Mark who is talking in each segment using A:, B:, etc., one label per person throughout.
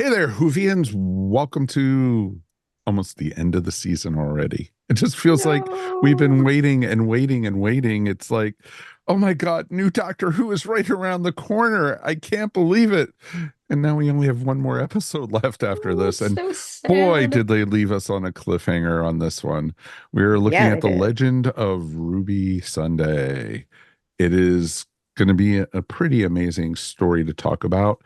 A: Hey there, Whovians. Welcome to almost the end of the season already. It just feels like we've been
B: No.
A: waiting and waiting and waiting. It's like, oh my God, new Doctor Who is right around the corner. I can't believe it. And now we only have one more episode left after
B: Oh,
A: this.
B: it's
A: And
B: so
A: boy,
B: sad.
A: did they leave us on a cliffhanger on this one. We're looking
C: Yeah,
A: at
C: they
A: the
C: did.
A: legend of Ruby Sunday. It is going to be a pretty amazing story to talk about.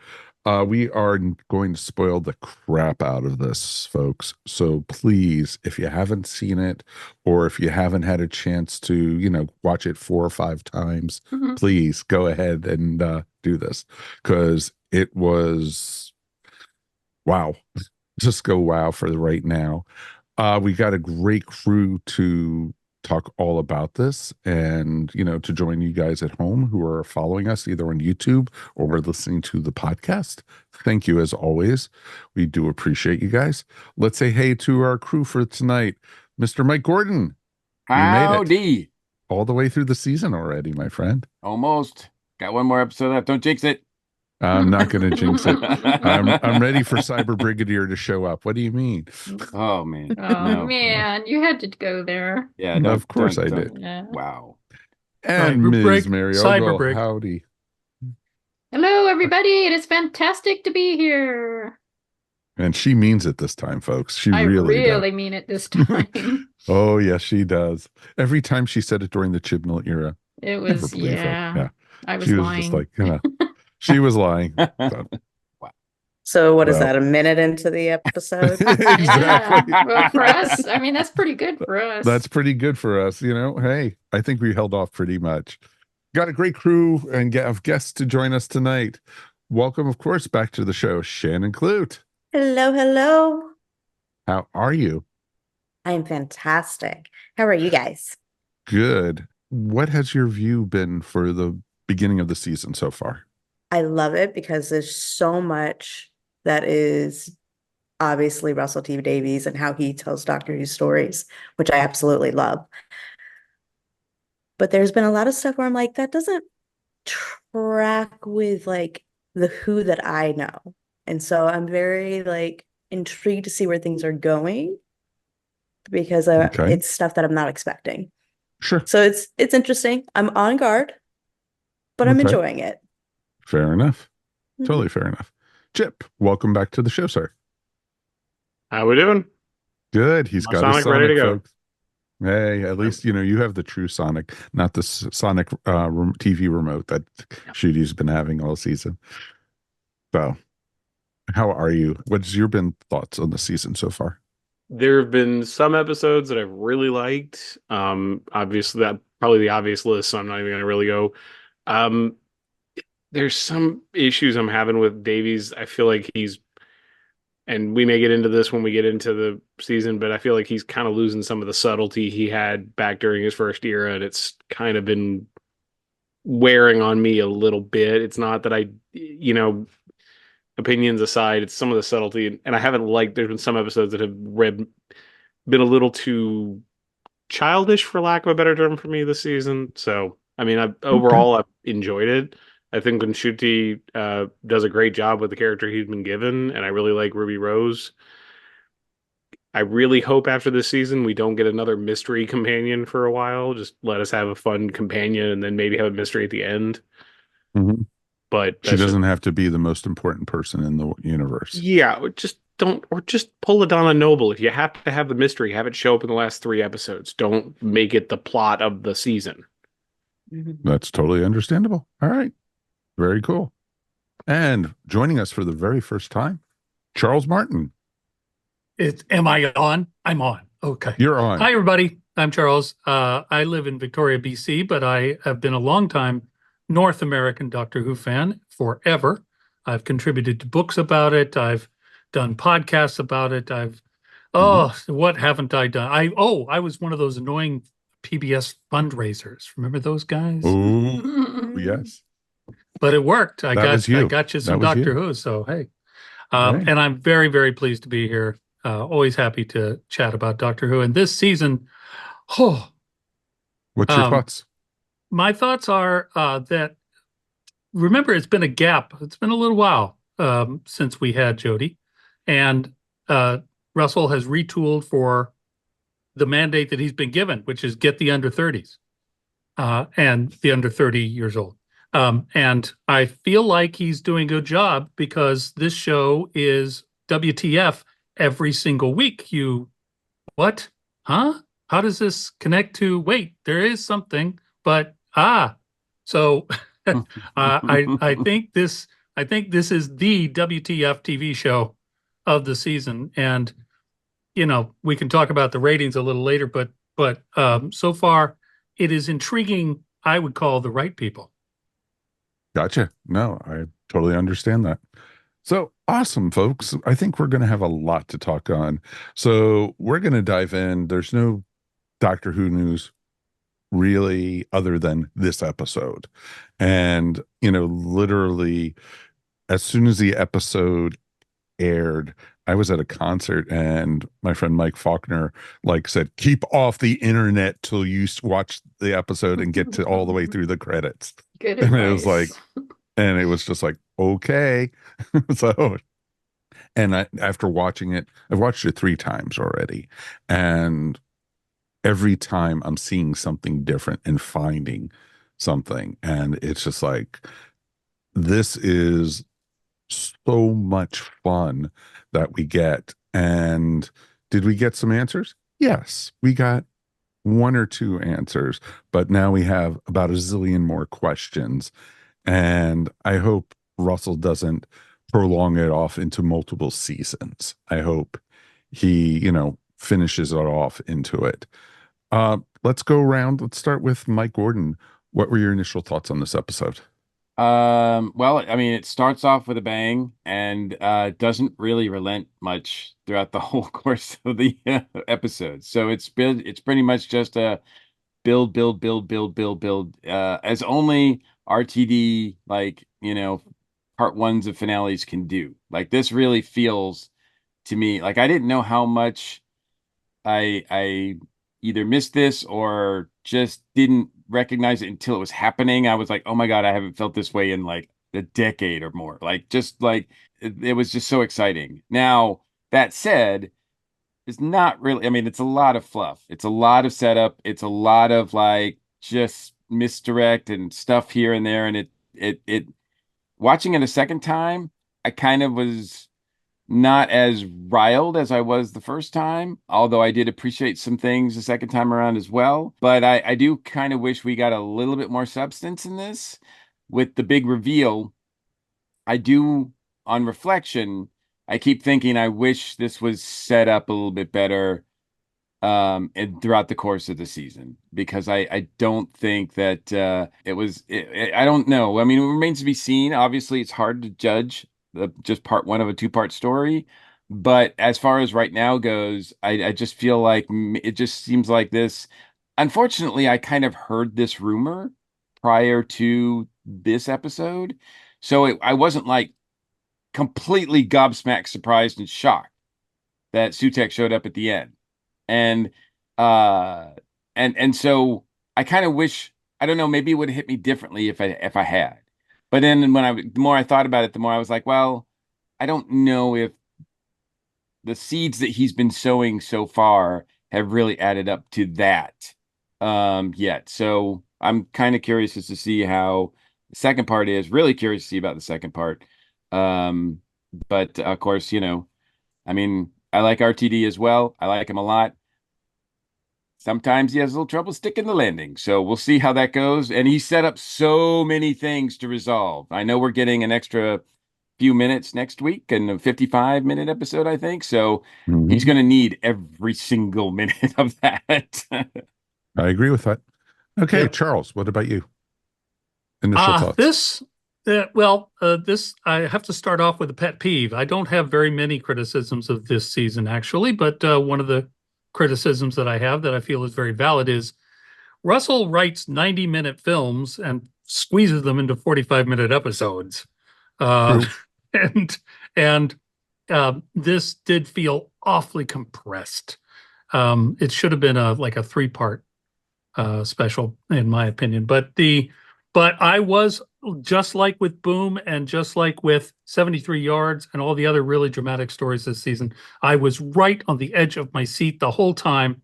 A: We are going to spoil the crap out of this, folks. So please, if you haven't seen it, or if you haven't had a chance to, watch it 4 or 5 times,
B: Mhm.
A: please go ahead and do this because it was wow. Just go wow for the right now. We got a great crew to talk all about this and, to join you guys at home who are following us either on YouTube or listening to the podcast. Thank you as always. We do appreciate you guys. Let's say hey to our crew for tonight. Mr. Mike Gordon, you made it
D: Howdy.
A: all the way through the season already, my friend.
D: Almost. Got one more episode left. Don't jinx it.
A: I'm not going to jinx it. I'm ready for Cyber Brigadier to show up. What do you mean?
D: Oh man.
B: Oh
D: No.
B: man, you had to go there.
D: Yeah,
A: Of course I
D: don't.
A: did.
B: Yeah.
D: Wow.
A: And
E: Cyber
A: Ms.
E: break,
A: Mary
E: cyber
A: Ogle,
E: break.
A: howdy.
B: Hello, everybody. It is fantastic to be here.
A: And she means it this time, folks. She
B: I
A: really does.
B: really mean it this time.
A: Oh, yes, she does. Every time she said it during the Chibnall era.
B: It
A: Never
B: was,
A: believe her.
B: yeah,
A: Yeah.
B: I was
A: She was just
B: lying.
A: like, she was lying. So,
D: Wow.
C: So what is
A: well,
C: that, a minute into the episode?
B: Yeah.
A: exactly.
B: Well, for us, I mean, that's pretty good for us.
A: That's pretty good for us. Hey, I think we held off pretty much. Got a great crew and have guests to join us tonight. Welcome, of course, back to the show, Shannon Clute.
C: Hello, hello.
A: How are you?
C: I am fantastic. How are you guys?
A: Good. What has your view been for the beginning of the season so far?
C: I love it because there's so much that is obviously Russell T Davies and how he tells Doctor Who stories, which I absolutely love. But there's been a lot of stuff where I'm like, that doesn't track with like the Who that I know. And so I'm very like intrigued to see where things are going because
A: Okay,
C: it's stuff that I'm not expecting.
A: sure.
C: So it's interesting. I'm on guard, but I'm
A: Okay,
C: enjoying it.
A: fair enough.
C: Mhm.
A: Totally fair enough. Chip, welcome back to the show, sir.
E: How we doing?
A: Good. He's
E: My
A: got his
E: Sonic ready to
A: Sonic,
E: go.
A: folks. Hey, at least you have the true Sonic, not the Sonic TV remote that Shooty's been having all season. So, how are you? What's your been thoughts on the season so far?
E: There have been some episodes that I've really liked. Obviously that probably the obvious list, so I'm not even gonna really go. Um, there's some issues I'm having with Davies. I feel like and we may get into this when we get into the season, but I feel like he's kind of losing some of the subtlety he had back during his first era, and it's kind of been wearing on me a little bit. It's not that opinions aside, it's some of the subtlety, and I haven't liked. There's been some episodes that have been a little too childish, for lack of a better term, for me this season. So, I mean,
A: Okay.
E: overall I've enjoyed it. I think Shuti does a great job with the character he's been given, and I really like Ruby Rose. I really hope after this season we don't get another mystery companion for a while. Just let us have a fun companion and then maybe have a mystery at the end.
A: Mhm.
E: But
A: She
E: that's just
A: doesn't have to be the most important person in the universe.
E: yeah, or just pull a Donna Noble. If you have to have the mystery, have it show up in the last 3 episodes. Don't make it the plot of the season.
C: Mhm.
A: That's totally understandable. All right. Very cool. And joining us for the very first time, Charles Martin.
F: Am I on? I'm on. Okay.
A: You're on.
F: Hi, everybody. I'm Charles. I live in Victoria, BC, but I have been a long-time North American Doctor Who fan forever. I've contributed to books about it. I've done podcasts about it. What haven't I done? I was one of those annoying PBS fundraisers. Remember those guys?
A: Oh, yes.
F: But it worked. I
A: That was
F: got
A: you.
F: you
A: That
F: some
A: was
F: Doctor
A: you.
F: Who. So hey,
A: Hey.
F: and I'm very, very pleased to be here. Always happy to chat about Doctor Who. And this season, oh,
A: What's your
F: um,
A: thoughts?
F: my thoughts are remember, it's been a gap. It's been a little while since we had Jodie. And Russell has retooled for the mandate that he's been given, which is get the under 30s and the under 30 years old. And I feel like he's doing a good job because this show is WTF every single week. What? Huh? How does this connect to, wait, there is something, but so I think this is the WTF TV show of the season. And we can talk about the ratings a little later, but so far it is intriguing. I would call the right people.
A: Gotcha. No, I totally understand that. So awesome, folks. I think we're going to have a lot to talk on. So we're going to dive in. There's no Doctor Who news really other than this episode. And, literally as soon as the episode aired, I was at a concert and my friend Mike Faulkner said, keep off the internet till you watch the episode and get to all the way through the credits.
B: Good
A: And
B: advice.
A: it was just like, okay. So, and after watching it, I've watched it 3 times already. And every time I'm seeing something different and finding something. And it's just like, this is so much fun that we get. And did we get some answers? Yes, we got 1 or 2 answers, but now we have about a zillion more questions. And I hope Russell doesn't prolong it off into multiple seasons. I hope he, finishes it off into it. Let's go around. Let's start with Mike Gordon. What were your initial thoughts on this episode?
D: Well, I mean, it starts off with a bang and doesn't really relent much throughout the whole course of the episode. So it's pretty much just a build, build, build, build, build, build, as only RTD, part ones of finales can do. Like, this really feels to me like I didn't know how much I either missed this or just didn't recognize it until it was happening. I was like, oh my God, I haven't felt this way in like a decade or more. It was just so exciting. Now, that said, it's not really, I mean, it's a lot of fluff. It's a lot of setup. It's a lot of just misdirect and stuff here and there. And it watching it a second time, I kind of was not as riled as I was the first time, although I did appreciate some things the second time around as well. But I do kind of wish we got a little bit more substance in this with the big reveal. I do, on reflection, I keep thinking I wish this was set up a little bit better and throughout the course of the season, because I don't think that I don't know. I mean, it remains to be seen. Obviously, it's hard to judge just part 1 of a 2-part story. But as far as right now goes, I just feel like it just seems like this. Unfortunately, I kind of heard this rumor prior to this episode. So I wasn't completely gobsmacked, surprised, and shocked that Sutek showed up at the end. And uh so I kind of wish, I don't know, maybe it would have hit me differently if I had. But then the more I thought about it, the more I was like, well, I don't know if the seeds that he's been sowing so far have really added up to that yet. So I'm kind of curious as to see how the second part is. Really curious to see about the second part. But of course, I mean, I like RTD as well. I like him a lot. Sometimes he has a little trouble sticking the landing. So we'll see how that goes. And he set up so many things to resolve. I know we're getting an extra few minutes next week and a 55-minute episode, I think. So he's going to need every single minute of that.
A: I agree with that. Okay,
F: Yep.
A: Charles, what about you? Initial thoughts.
F: This I have to start off with a pet peeve. I don't have very many criticisms of this season, actually, but one of the criticisms that I have that I feel is very valid is Russell writes 90-minute films and squeezes them into 45-minute episodes.
A: True.
F: And this did feel awfully compressed. It should have been a 3-part special, in my opinion. But I was just like with Boom and just like with 73 Yards and all the other really dramatic stories this season, I was right on the edge of my seat the whole time.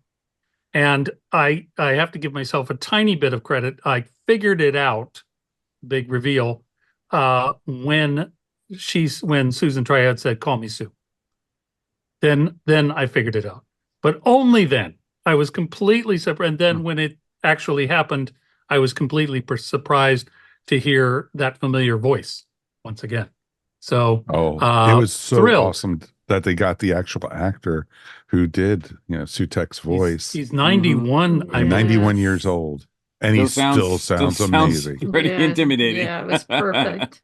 F: And I have to give myself a tiny bit of credit. I figured it out, big reveal, when Susan Triad said, "Call me Sue." Then I figured it out. But only then. I was completely separate. And then when it actually happened, I was completely surprised to hear that familiar voice once again. So,
A: it was so
F: thrilled.
A: awesome that they got the actual actor who did, Sutek's voice.
F: He's 91, I believe.
A: 91 years old, and he still sounds amazing.
D: Pretty
B: Yeah,
D: intimidating.
B: yeah, it was perfect.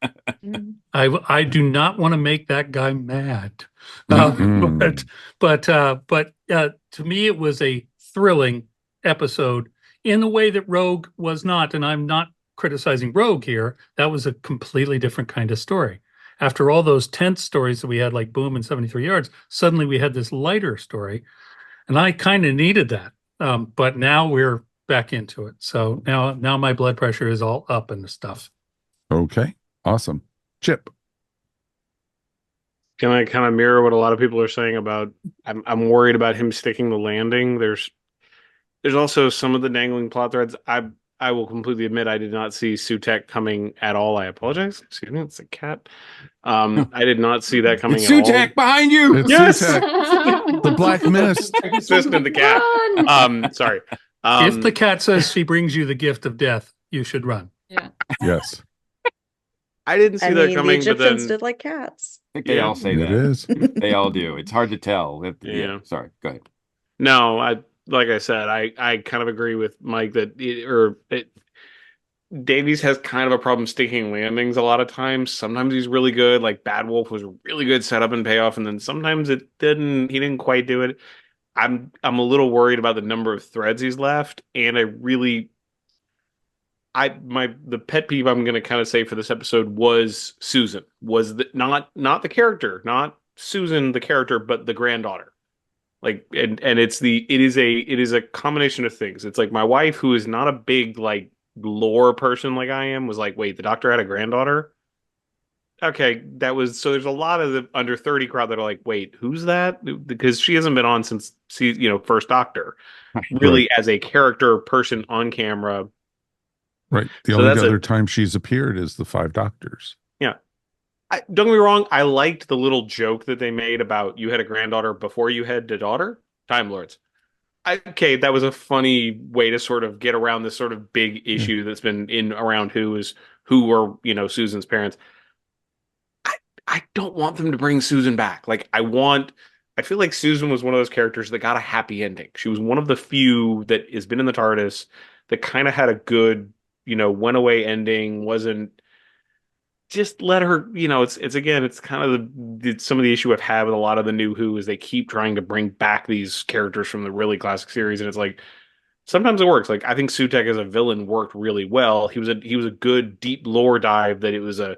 F: I do not want to make that guy mad,
A: Mm-mm.
F: but to me it was a thrilling episode in the way that Rogue was not, and I'm not criticizing Rogue here. That was a completely different kind of story. After all those tense stories that we had, like Boom and 73 Yards, suddenly we had this lighter story, and I kind of needed that. But now we're back into it. So now my blood pressure is all up and stuff.
A: Okay, awesome. Chip.
E: Can I kind of mirror what a lot of people are saying about I'm worried about him sticking the landing. There's also some of the dangling plot threads. I will completely admit I did not see Sutek coming at all. I apologize. Excuse me, it's a cat. I did not see that coming
D: It's
E: at all.
D: Sutek behind you.
A: It's
E: Yes!
A: Sutek, the Black Mist.
E: Assistant the cat.
B: Run!
E: Sorry.
F: If the cat says she brings you the gift of death, you should run.
B: Yeah.
A: Yes,
E: I didn't see that
C: the
E: coming, but
C: Egyptians
E: then
C: did like cats.
D: I think they all say
A: it
D: that.
A: is.
D: They all do. It's hard to tell.
E: Yeah.
D: Sorry. Go ahead.
E: no, like I said, I kind of agree with Mike that Davies has kind of a problem sticking landings a lot of times. Sometimes he's really good, like Bad Wolf was really good setup and payoff, and then sometimes he didn't quite do it. I'm a little worried about the number of threads he's left, and the pet peeve I'm going to kind of say for this episode was Susan, not the character, not Susan the character, but the granddaughter. Like and it is a combination of things. It's like my wife, who is not a big like lore person like I am, was like, wait, the doctor had a granddaughter? Okay, so there's a lot of the under 30 crowd that are like, wait, who's that? Because she hasn't been on since first Doctor, really,
A: Right.
E: as a character person on camera.
A: Right. The
E: So
A: only
E: that's
A: other time she's appeared is the Five Doctors.
E: Yeah. Don't get me wrong, I liked the little joke that they made about you had a granddaughter before you had a daughter. Time Lords. Okay, that was a funny way to sort of get around this sort of big issue that's been in around who were, Susan's parents. I don't want them to bring Susan back. Like I feel like Susan was one of those characters that got a happy ending. She was one of the few that has been in the TARDIS that kind of had a good, went away ending, wasn't just let her, it's kind of some of the issue I've had with a lot of the new Who is they keep trying to bring back these characters from the really classic series, and it's like sometimes it works. Like I think Sutek as a villain worked really well. He was a good deep lore dive that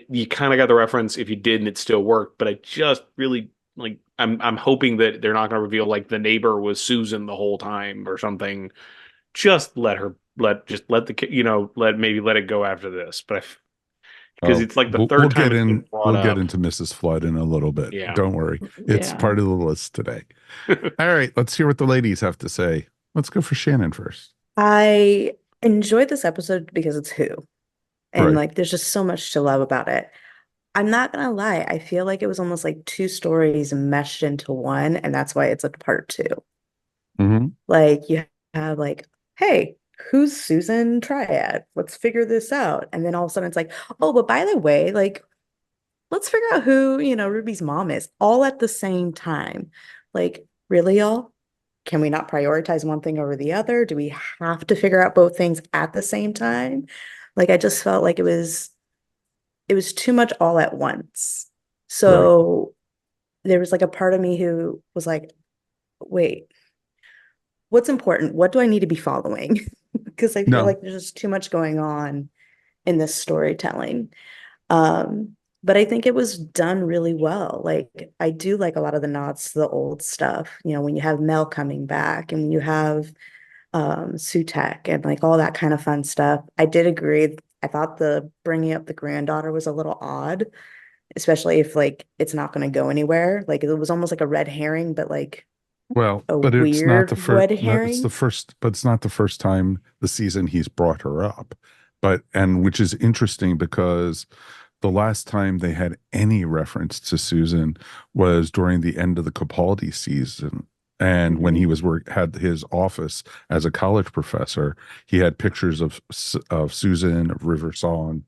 E: you kind of got the reference if you did and it still worked, but I just really like I'm hoping that they're not going to reveal like the neighbor was Susan the whole time or something. Just let it go after this, but because it's like the third time it's been brought up.
A: We'll get into Mrs. Flood in a little bit.
E: Yeah.
A: Don't worry. It's
B: Yeah.
A: part of the list today. All right, let's hear what the ladies have to say. Let's go for Shannon first.
C: I enjoyed this episode because it's Who. And
A: Right.
C: like there's just so much to love about it. I'm not gonna lie, I feel like it was almost like two stories meshed into one, and that's why it's a part two.
A: Mm-hmm.
C: Like you have like, hey, who's Susan Triad? Let's figure this out. And then all of a sudden it's like, oh, but by the way, like, let's figure out who, Ruby's mom is all at the same time. Like, really, y'all? Can we not prioritize one thing over the other? Do we have to figure out both things at the same time? Like, I just felt like it was too much all at once. So there was like a part of me who was like, wait, what's important? What do I need to be following? Because I feel like there's just too much going on in this storytelling. But I think it was done really well. Like I do like a lot of the nods to the old stuff, when you have Mel coming back and you have Sutek and like all that kind of fun stuff. I did agree. I thought the bringing up the granddaughter was a little odd, especially if like it's not going to go anywhere. Like it was almost like a red herring, but like
A: Well,
C: a
A: but it's not the
C: weird
A: first.
C: red
A: No, it's the
C: herring.
A: first, but it's not the first time this season he's brought her up. But and which is interesting because the last time they had any reference to Susan was during the end of the Capaldi season. And when he
C: Mhm.
A: was had his office as a college professor, he had pictures of Susan, of River Song,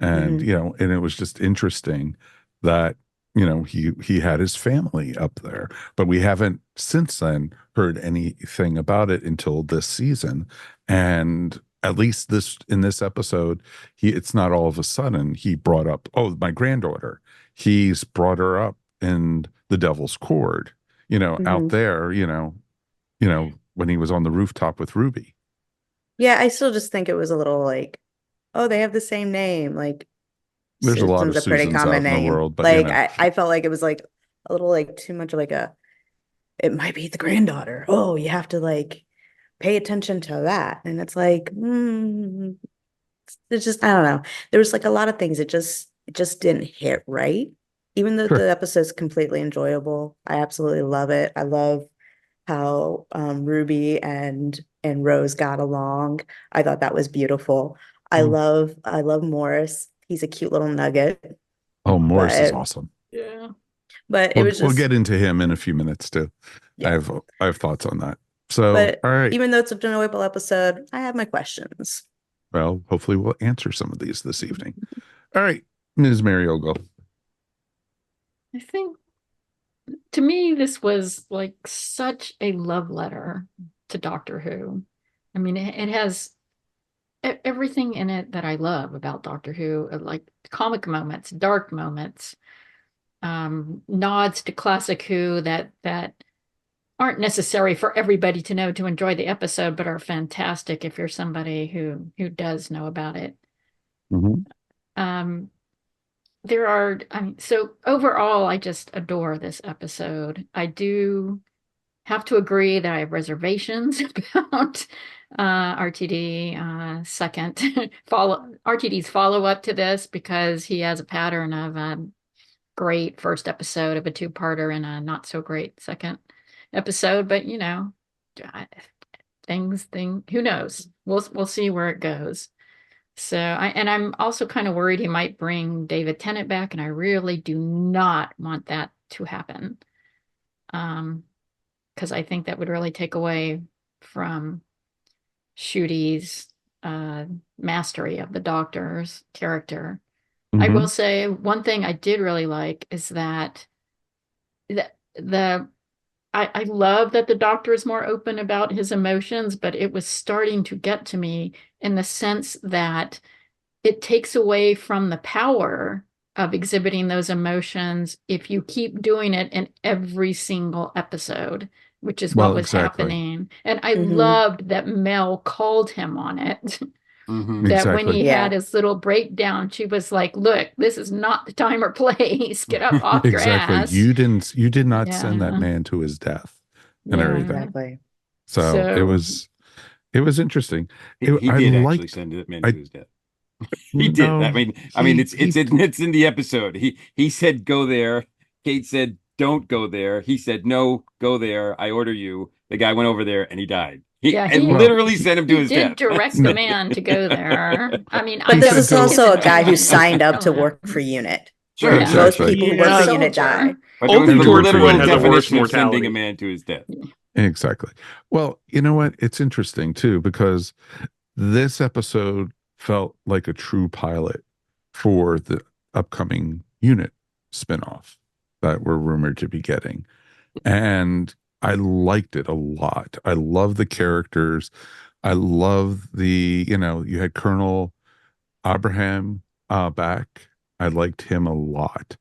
A: and
C: Mhm.
A: and it was just interesting that he had his family up there, but we haven't since then heard anything about it until this season. And at least this in this episode, it's not all of a sudden he brought up, oh, my granddaughter. He's brought her up in the Devil's Cord, out
C: Mhm.
A: there, when he was on the rooftop with Ruby.
C: Yeah, I still just think it was a little like, oh, they have the same name. Like
A: There's a lot
C: Susan's
A: of
C: a pretty
A: Susans
C: common
A: out in the
C: name.
A: world, but
C: Like I felt like it was like a little like too much of like a it might be the granddaughter. Oh, you have to like pay attention to that. And it's like, it's just I don't know. There was like a lot of things it just didn't hit right. Even though
A: sure.
C: the episode's completely enjoyable. I absolutely love it. I love how Ruby and Rose got along. I thought that was beautiful.
A: Mm.
C: I love Morris. He's a cute little nugget,
A: Oh, Morris is
C: but
A: awesome.
B: Yeah.
C: it
A: We'll
C: was
A: we'll
C: just
A: get into him in a few minutes too. I
C: yeah.
A: have I have thoughts on that. So,
C: But
A: all right.
C: even though it's an enjoyable episode, I have my questions.
A: Well, hopefully we'll answer some of these this evening. All right, Ms. Mariogo.
B: I think to me, this was like such a love letter to Doctor Who. I mean, it has everything in it that I love about Doctor Who, like comic moments, dark moments, nods to classic Who that aren't necessary for everybody to know to enjoy the episode, but are fantastic if you're somebody who does know about it.
A: Mhm.
B: Um, I mean, so overall, I just adore this episode. I do have to agree that I have reservations about RTD second follow RTD's follow up to this because he has a pattern of great first episode of a two-parter and a not so great second episode. But I- who knows? We'll see where it goes. So I'm also kind of worried he might bring David Tennant back, and I really do not want that to happen. Because I think that would really take away from Shudi's mastery of the Doctor's character. I will
A: Mhm.
B: say one thing I did really like is that the I love that the Doctor is more open about his emotions, but it was starting to get to me in the sense that it takes away from the power of exhibiting those emotions if you keep doing it in every single episode, which is what
A: Well,
B: was
A: exactly.
B: happening. And I
C: Hmm.
B: loved that Mel called him on it.
D: Hmm.
B: That when
A: Exactly.
B: he had
C: Yeah.
B: his little breakdown, she was like, "Look, this is not the time or place. Get up off your
A: Exactly.
B: ass."
A: You did not send that
B: Yeah,
A: man to his death and everything.
B: yeah.
C: Exactly.
A: So
B: So,
A: it was interesting.
D: He
A: I
D: did actually
A: liked
D: send that man to
A: I
D: his death. He did.
A: no
D: I mean,
A: he he
D: it's in the episode. He said go there. Kate said don't go there. He said no, go there. I order you. The guy went over there and he died. He
B: yeah,
D: and
A: well
D: literally sent him to
B: he
D: his
B: did
D: death.
B: direct the
A: no
B: man to go there. I mean, I
C: But
A: he
C: this
B: don't
A: said
C: is
B: think
A: go
B: his
C: also a guy who
B: intentions
C: signed
B: were
C: up to work for
B: malicious.
C: UNIT.
D: Sure,
B: Yeah,
C: Most
A: exactly.
C: people who
B: he was
C: work
B: a
C: for
E: Yeah,
C: UNIT
B: soldier.
C: die.
D: but it was
E: Open
D: the
E: torch
A: Exactly.
E: wood
D: literal
E: has a worse
D: definition of sending a
E: mortality.
D: man to his death.
A: Exactly. Well, you know what? It's interesting too because this episode felt like a true pilot for the upcoming unit spinoff that we're rumored to be getting. And I liked it a lot. I love the characters. I love you had Colonel Abraham back. I liked him a lot.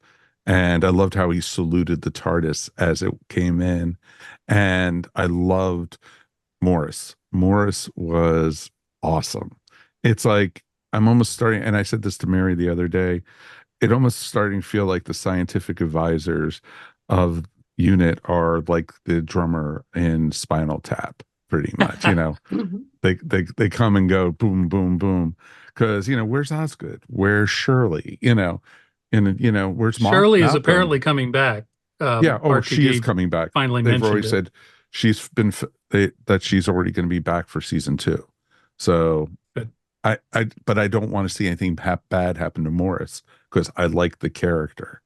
A: And I loved how he saluted the TARDIS as it came in. And I loved Morris. Morris was awesome. It's like I'm almost starting, and I said this to Mary the other day, it almost starting to feel like the scientific advisors of unit are like the drummer in Spinal Tap, pretty much.
B: Mhm.
A: They come and go, boom, boom, boom. because where's Osgood, where's Shirley, and where's
F: Shirley is
A: Malcolm.
F: apparently coming back.
A: Yeah, oh, she is
F: RTD
A: coming back.
F: finally
A: They've
F: mentioned
A: already
F: it.
A: said that she's already going to be back for season 2. So
F: Good.
A: but I don't want to see anything bad happen to Morris because I like the character,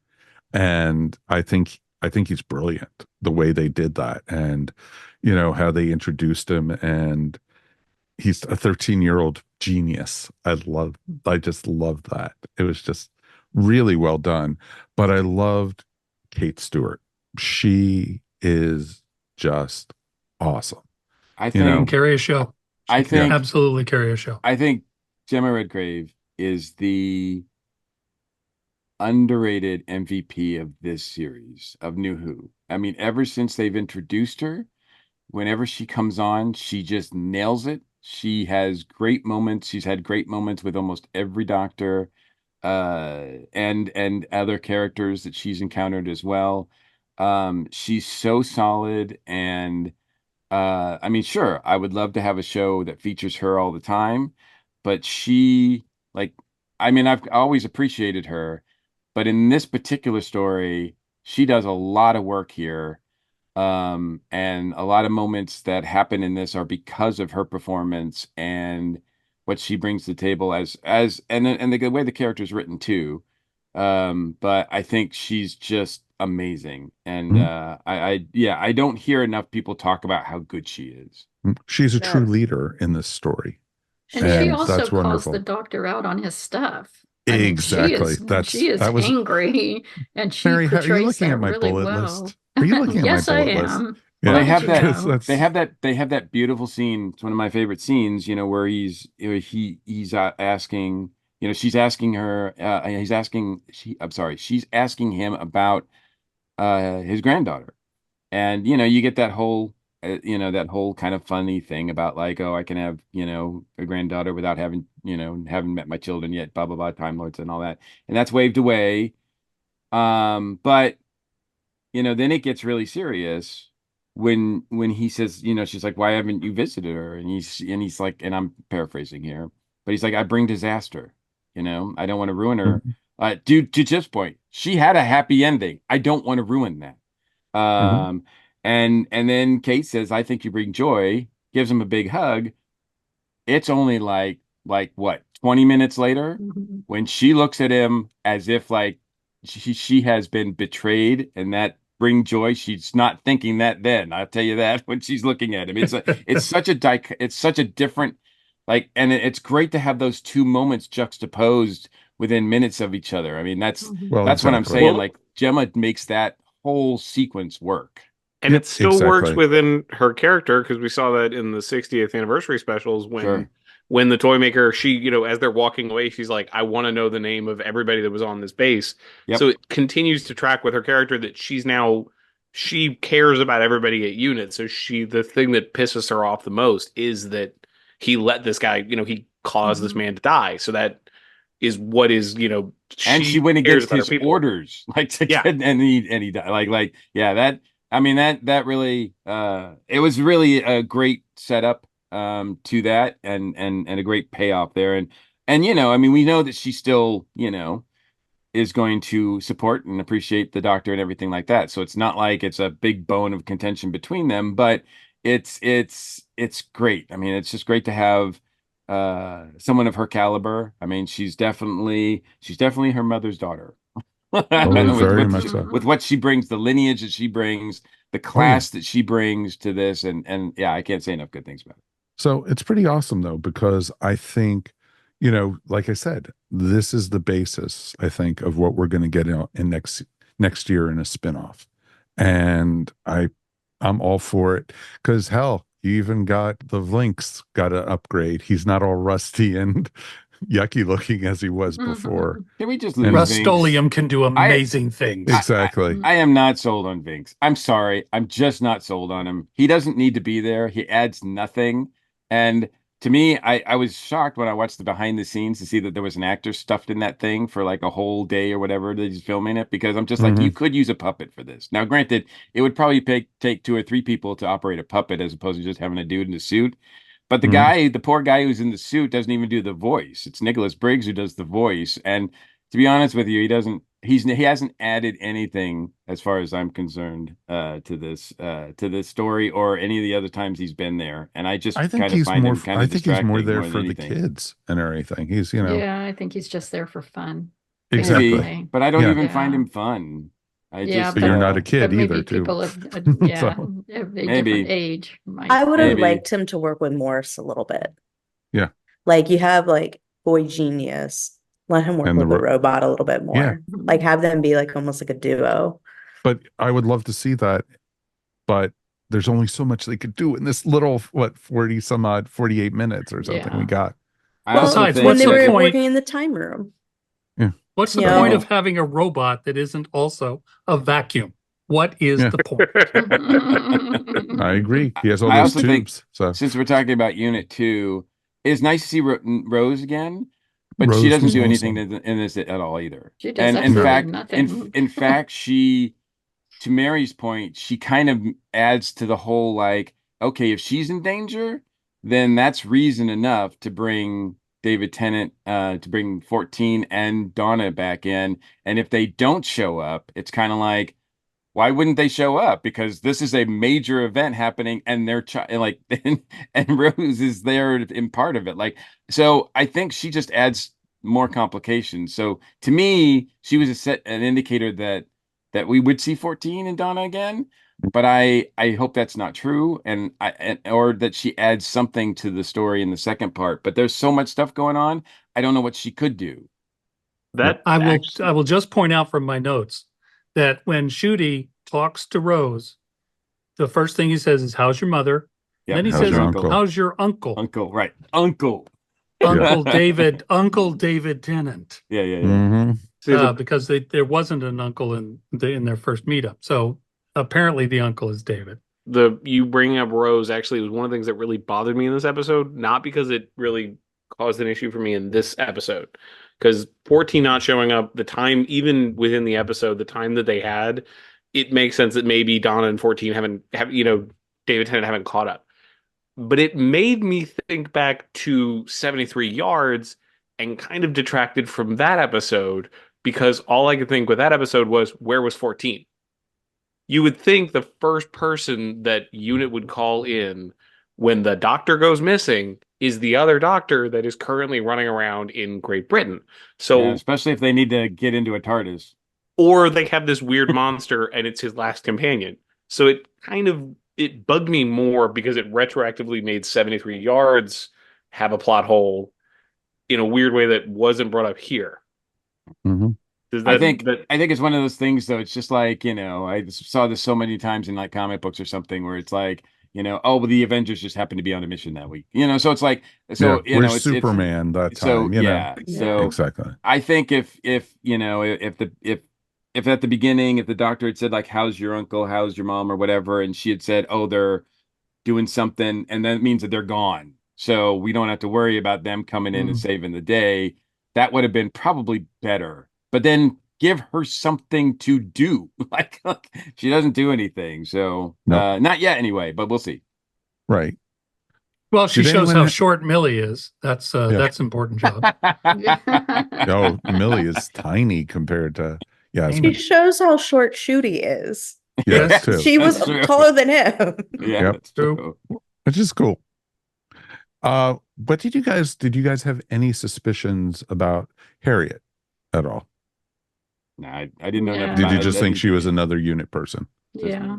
A: and I think he's brilliant the way they did that, and how they introduced him, and he's a 13-year-old genius. I just loved that. It was just really well done. But I loved Kate Stewart. She is just awesome.
D: I
F: She can
D: think
F: carry a show.
D: I
F: She can
D: think
F: absolutely carry a show.
D: I think Gemma Redgrave is the underrated MVP of this series of New Who. I mean, ever since they've introduced her, whenever she comes on, she just nails it. She has great moments. She's had great moments with almost every doctor, and other characters that she's encountered as well. She's so solid, and I mean, sure, I would love to have a show that features her all the time, but like, I mean, I've always appreciated her, but in this particular story, she does a lot of work here. And a lot of moments that happen in this are because of her performance and what she brings to the table and the way the character is written too. But I think she's just amazing. And
A: Mhm.
D: yeah, I don't hear enough people talk about how good she is.
A: She's a true
C: That
A: leader in this story,
B: And
C: she
B: she
A: and
C: is.
B: also
A: that's
B: calls the
A: wonderful.
B: doctor out on his stuff. I mean,
A: Exactly.
B: she is
A: That was
B: angry, and she
A: Mary. Are you
B: portrays
A: looking at
B: that
A: my
B: really
A: bullet
B: well.
A: list? Are you looking at my
B: Yes, I
A: bullet list?
B: am.
D: Well,
A: Yeah,
B: How did you
A: because
B: know?
A: that's
D: they have that beautiful scene. It's one of my favorite scenes, where he's asking, she's asking her, I'm sorry, she's asking him about his granddaughter. And you get that whole kind of funny thing about like, oh, I can have, a granddaughter without having met my children yet, blah blah blah, Time Lords and all that. And that's waved away. But then it gets really serious when he says, she's like, why haven't you visited her? And he's like, and I'm paraphrasing here, but he's like, I bring disaster. I don't want to ruin her.
A: Mhm,
D: Dude, to Chip's point, she had a happy ending. I don't want to ruin that.
A: mhm.
D: Um, and then Kate says, I think you bring joy, gives him a big hug. It's only like what, 20 minutes later
B: Mhm.
D: when she looks at him as if like she has been betrayed and that bring joy. She's not thinking that then. I'll tell you that when she's looking at him. It's such a different and it's great to have those two moments juxtaposed within minutes of each other. I mean, that's
B: Mhm.
A: Well,
D: that's what I'm
A: exactly.
D: saying.
E: Well,
D: Like Gemma makes that whole sequence work.
E: and it
A: Yep,
E: still works
A: exactly.
E: within her character because we saw that in the 60th anniversary specials
D: Sure.
E: when the toy maker, she, as they're walking away, she's like, I want to know the name of everybody that was on this base.
D: Yep.
E: So it continues to track with her character that she cares about everybody at unit. So the thing that pisses her off the most is that he let this guy, he caused this
B: Mhm.
E: man to die. So that is what is,
D: And she
E: she
D: went
E: cares
D: against
E: about her
D: his
E: people.
D: orders, like to
E: Yeah.
D: get, and he died. Yeah, that, I mean, that really, it was really a great setup, to that, and a great payoff there. And, I mean, we know that she still, is going to support and appreciate the doctor and everything like that. So it's not like it's a big bone of contention between them, but it's great. I mean, it's just great to have someone of her caliber. I mean, she's definitely her mother's daughter.
A: Oh,
D: with
A: very
D: with
A: much so.
D: with what she brings, the lineage that she brings, the
A: Oh yeah.
D: class that she brings to this, and yeah, I can't say enough good things about it.
A: So it's pretty awesome though, because I think, like I said, this is the basis, I think, of what we're going to get in next year in a spinoff. And I'm all for it because hell, you even got the Lynx got an upgrade. He's not all rusty and yucky looking as he was before.
B: Mhm.
D: Can we just
A: And
D: lose Vince?
F: Rust-Oleum can do
D: I
F: amazing things.
A: exactly.
D: I am not sold on Vinks. I'm sorry. I'm just not sold on him. He doesn't need to be there. He adds nothing. And to me, I was shocked when I watched the behind the scenes to see that there was an actor stuffed in that thing for like a whole day or whatever that he's filming it, because I'm just like, you
A: Mhm.
D: could use a puppet for this. Now, granted, it would probably take 2 or 3 people to operate a puppet as opposed to just having a dude in a suit. But the
A: Mhm.
D: guy, the poor guy who's in the suit, doesn't even do the voice. It's Nicholas Briggs who does the voice. And to be honest with you, he hasn't added anything as far as I'm concerned to this story or any of the other times he's been there. And I just
A: I think
D: kind of
A: he's
D: find
A: more.
D: him kind
A: I
D: of
A: think he's more
D: distracting
A: there
D: more than
A: for the
D: anything.
A: kids and everything. He's,
B: Yeah, I think he's just there for fun,
A: exactly.
D: Maybe,
B: basically.
D: but I don't
A: Yeah.
D: even find
B: Yeah.
D: him fun. I
B: Yeah,
D: just
A: But you're not a
B: but
A: kid either,
B: maybe
A: too.
B: people of
A: So
B: of a different
D: maybe
B: age might.
C: I would have
D: maybe
C: liked him to work with Morse a little bit.
A: yeah,
C: Like you have like Boy Genius, let him work
A: and
C: with the robot a little bit
A: yeah.
C: more. Like have them be like almost like a duo.
A: But I would love to see that. But there's only so much they could do in this little 40 some odd 48 minutes or something we
B: Yeah.
A: got.
D: I
C: Well,
D: also
F: Besides,
D: think
C: when
F: what's
C: they
F: the
D: that
C: were
F: point?
C: working in the time room,
A: Yeah,
F: What's the
C: you
F: point
C: know,
F: of having a robot that isn't also a vacuum? What is
A: yeah.
F: the point?
A: I agree. He has all
D: I
A: those
D: also think
A: tubes. So
D: since we're talking about Unit 2, it's nice to see Rose again, but she
A: Rose
D: doesn't
A: was
D: do anything
A: awesome.
D: in this at all either.
B: She does
D: And in
A: No.
B: absolutely
D: fact,
B: nothing.
D: in fact, she, to Mary's point, she kind of adds to the whole like, okay, if she's in danger, then that's reason enough to bring David Tennant, to bring 14 and Donna back in. And if they don't show up, it's kind of like, why wouldn't they show up? Because this is a major event happening, and they're like, and Rose is there in part of it. Like, so I think she just adds more complications. So to me, she was an indicator that we would see 14 and Donna again. But I hope that's not true, or that she adds something to the story in the second part. But there's so much stuff going on, I don't know what she could do.
E: That
F: I
E: actually,
F: will just point out from my notes that when Shooty talks to Rose, the first thing he says is, "How's your mother?" And then
D: Yep.
F: he
A: How's
F: says,
A: your uncle?
F: "How's your uncle?"
D: Uncle, right? Uncle.
F: Uncle David Tennant,
D: Yeah, yeah, yeah.
A: Hmm.
E: see
F: because there wasn't an uncle in their first meetup. So apparently the uncle is David.
E: the you bringing up Rose actually was one of the things that really bothered me in this episode, not because it really caused an issue for me in this episode. Because 14 not showing up, the time, even within the episode, the time that they had, it makes sense that maybe Donna and 14 David Tennant haven't caught up. But it made me think back to 73 yards and kind of detracted from that episode because all I could think with that episode was, where was 14? You would think the first person that unit would call in when the doctor goes missing is the other doctor that is currently running around in Great Britain.
D: Yeah,
E: So,
D: especially if they need to get into a TARDIS.
E: or they have this weird monster and it's his last companion. So it bugged me more because it retroactively made 73 yards have a plot hole in a weird way that wasn't brought up here.
A: Hmm.
E: Does
D: I
E: that
D: think
E: that
D: I think it's one of those things though. It's just like, I saw this so many times in like comic books or something where it's like, oh, well, the Avengers just happened to be on a mission that week. So it's like,
A: Yeah,
D: so
A: where's
D: it's
A: Superman that
D: so
A: time?
D: yeah.
B: Yeah.
D: So
A: Exactly.
D: I think if at the beginning, if the doctor had said like, how's your uncle, how's your mom or whatever, and she had said, oh, they're doing something, and that means that they're gone. So we don't have to worry about them coming in and saving the day. That would have been probably better. But then give her something to do. Like she doesn't do anything. So
A: No.
D: not yet anyway, but we'll see.
A: Right.
F: Well, she
A: Did
F: shows
A: anyone
F: how
A: ha-
F: short Millie is. That's
A: Yeah.
F: that's an important job.
A: Oh, Millie is tiny compared to
C: she
A: Yasmin.
C: shows how short Shooty is.
A: Yes,
F: Yes,
A: too.
C: She was
D: That's true.
C: taller than him.
D: Yeah,
A: Yep.
D: that's
F: True.
D: true.
A: Which is cool. But did you guys have any suspicions about Harriet at all?
D: No, I didn't know enough
B: Yeah.
A: Did
D: about
A: you
D: it.
A: just
D: I
A: think
D: didn't
A: she was
D: it.
A: another unit person?
B: Yeah.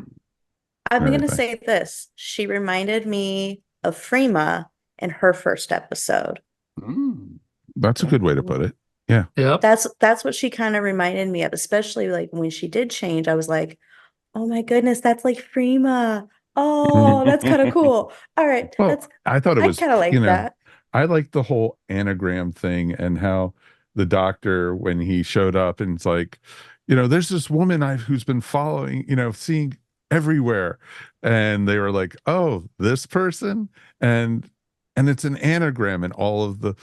C: I'm going to
A: Everything.
C: say this. She reminded me of Freema in her first episode.
D: Mm.
A: That's a good way to put it. Yeah.
F: yep.
C: That's what she kind of reminded me of, especially like when she did change. I was like, oh my goodness, that's like Freema. Oh, that's kind of cool. All right,
A: Well, I thought it
C: I
A: was,
C: kind of like that.
A: I like the whole anagram thing and how the doctor, when he showed up and it's like, there's this woman who's been following, seeing everywhere. And they were like, oh, this person. And it's an anagram. And all of the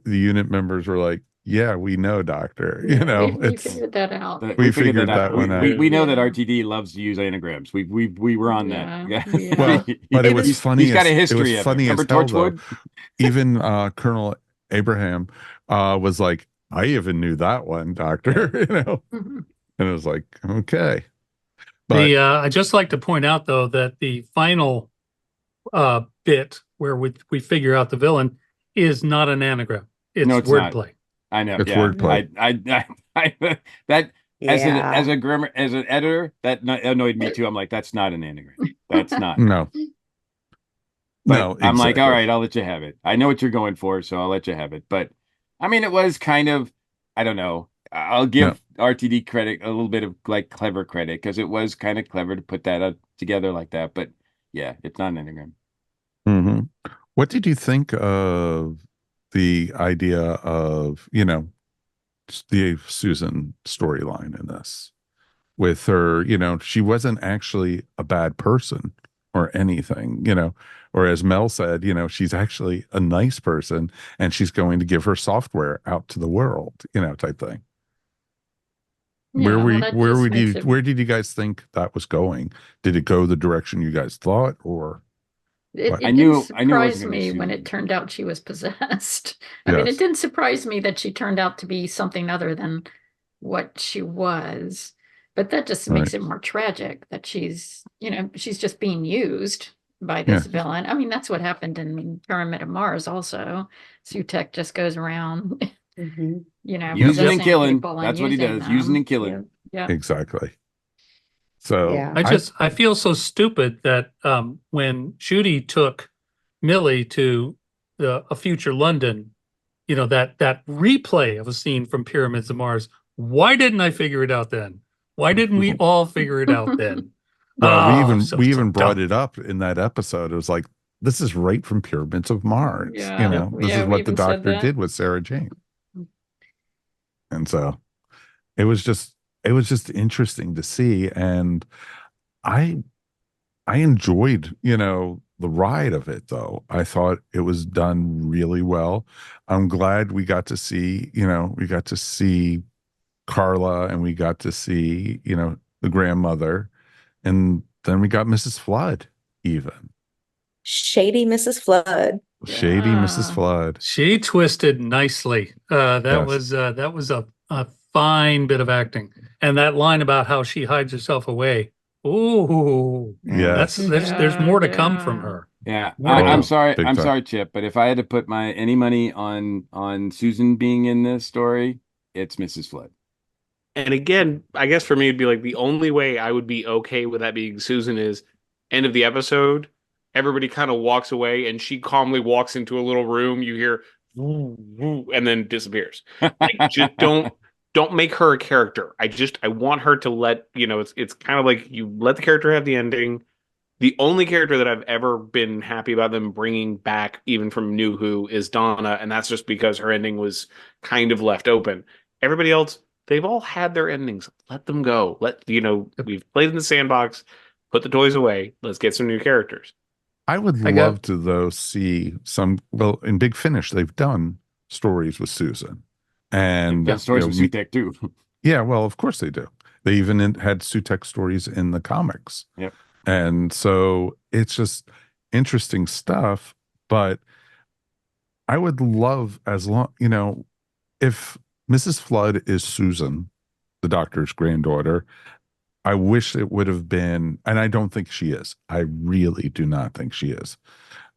A: unit members were like, yeah, we know, doctor.
B: Yeah, we
A: It's
B: figured that out.
A: we
D: figured
A: figured
D: that
A: that
D: out.
A: one out.
D: We know that
B: Yeah.
D: RTD loves to use anagrams. We were on that.
B: Yeah,
D: Yeah.
B: yeah.
A: Well, but it
C: It
A: was
C: was
A: funny
D: He's got a
A: as it was
D: history of it.
A: funny as
D: Remember
A: hell though.
D: Torchwood?
A: Even Colonel Abraham was like, I even knew that one, doctor,
B: Mhm.
A: and it was like, okay. But
F: I just like to point out though that the final bit where we figure out the villain is not an anagram. It's
D: No, it's not.
F: wordplay.
D: I know.
A: it's
D: Yeah.
A: wordplay.
D: That
C: yeah.
D: as a grammar as an editor, that annoyed me too. I'm like, that's not an anagram. That's not.
A: No,
D: But
A: no,
D: I'm like, all
A: exactly.
D: right, I'll let you have it. I know what you're going for, so I'll let you have it. But I mean, it was kind of, I don't know. I'll
A: No.
D: give RTD credit, a little bit of like clever credit, because it was kind of clever to put that together like that. But yeah, it's not an anagram.
A: hmm What did you think of the idea of, the Susan storyline in this? With her, she wasn't actually a bad person or anything, or as Mel said, she's actually a nice person and she's going to give her software out to the world, type thing. Where
B: Yeah,
A: were
B: well,
A: you,
B: that just makes it.
A: where did you guys think that was going? Did it go the direction you guys thought or
B: It,
A: what?
B: it didn't
D: I knew it
B: surprise
D: wasn't going to be
B: me when it
D: Susan.
B: turned out she was possessed. I mean, it
A: Yes.
B: didn't surprise me that she turned out to be something other than what she was. But that just
A: Right.
B: makes it more tragic that she's just being used by
A: Yeah.
B: this villain. I mean, that's what happened in Pyramid of Mars also. Sutek just goes around,
C: Mhm.
D: Using
F: Yep.
D: and
B: possessing
D: killing.
B: people and
D: That's what he
B: using
D: does. Using
B: them.
D: and killing.
B: Yeah.
A: Exactly. So
C: Yeah.
F: I feel so stupid that when Shooty took Millie to a future London, that replay of a scene from Pyramids of Mars. Why didn't I figure it out then? Why didn't we all figure it out then?
A: well, we
F: Oh,
A: even we
F: so
A: even brought
F: dumb.
A: it up in that episode. It was like, this is right from Pyramids of Mars.
B: Yeah.
A: This
B: Yeah,
A: is
B: we
A: what the
B: even said
A: doctor
B: that.
A: did with Sarah Jane. And so it was just interesting to see. And I I enjoyed, the ride of it though. I thought it was done really well. I'm glad we got to see Carla and we got to see, the grandmother. And then we got Mrs. Flood even.
C: Shady Mrs. Flood.
A: Shady Mrs.
B: Yeah.
A: Flood.
F: She twisted nicely.
A: Yes.
F: That was a fine bit of acting. And that line about how she hides herself away. Ooh,
A: Yes.
F: there's
B: Yeah,
F: more to come from
B: yeah.
F: her.
D: Yeah,
F: More to
A: Oh,
F: come.
A: big
D: I'm
A: time.
D: sorry, Chip, but if I had to put my any money on Susan being in this story, it's Mrs. Flood.
E: And again, I guess for me, it'd be like the only way I would be okay with that being Susan is end of the episode. Everybody kind of walks away, and she calmly walks into a little room. You hear woo, woo, and then disappears. Like, just don't make her a character. I want her to it's kind of like you let the character have the ending. The only character that I've ever been happy about them bringing back, even from New Who, is Donna, and that's just because her ending was kind of left open. Everybody else, they've all had their endings. Let them go. We've played in the sandbox. Put the toys away. Let's get some new characters.
A: I would
F: I got
A: love to though see some, well, in Big Finish they've done stories with Susan.
D: They've
A: And
D: done stories with Sutek too.
A: yeah, well, of course they do. They even had Sutek stories in the comics.
D: Yep.
A: And so it's just interesting stuff. But I would love, as long, if Mrs. Flood is Susan, the doctor's granddaughter, I wish it would have been, and I don't think she is. I really do not think she is.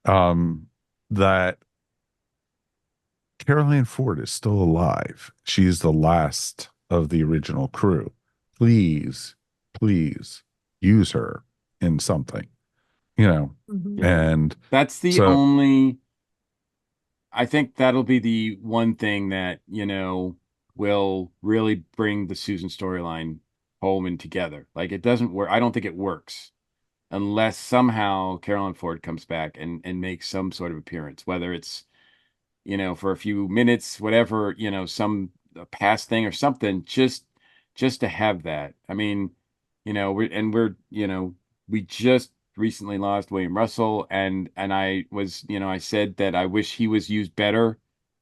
A: That Caroline Ford is still alive. She's the last of the original crew. Please, please use her in something,
B: Mhm.
A: and
D: That's the
A: so
D: only. I think that'll be the one thing that, will really bring the Susan storyline home and together. Like it doesn't work. I don't think it works unless somehow Carolyn Ford comes back and makes some sort of appearance, whether it's, for a few minutes, whatever, some past thing or something, just to have that. I mean, we just recently lost William Russell, and I was, I said that I wish he was used better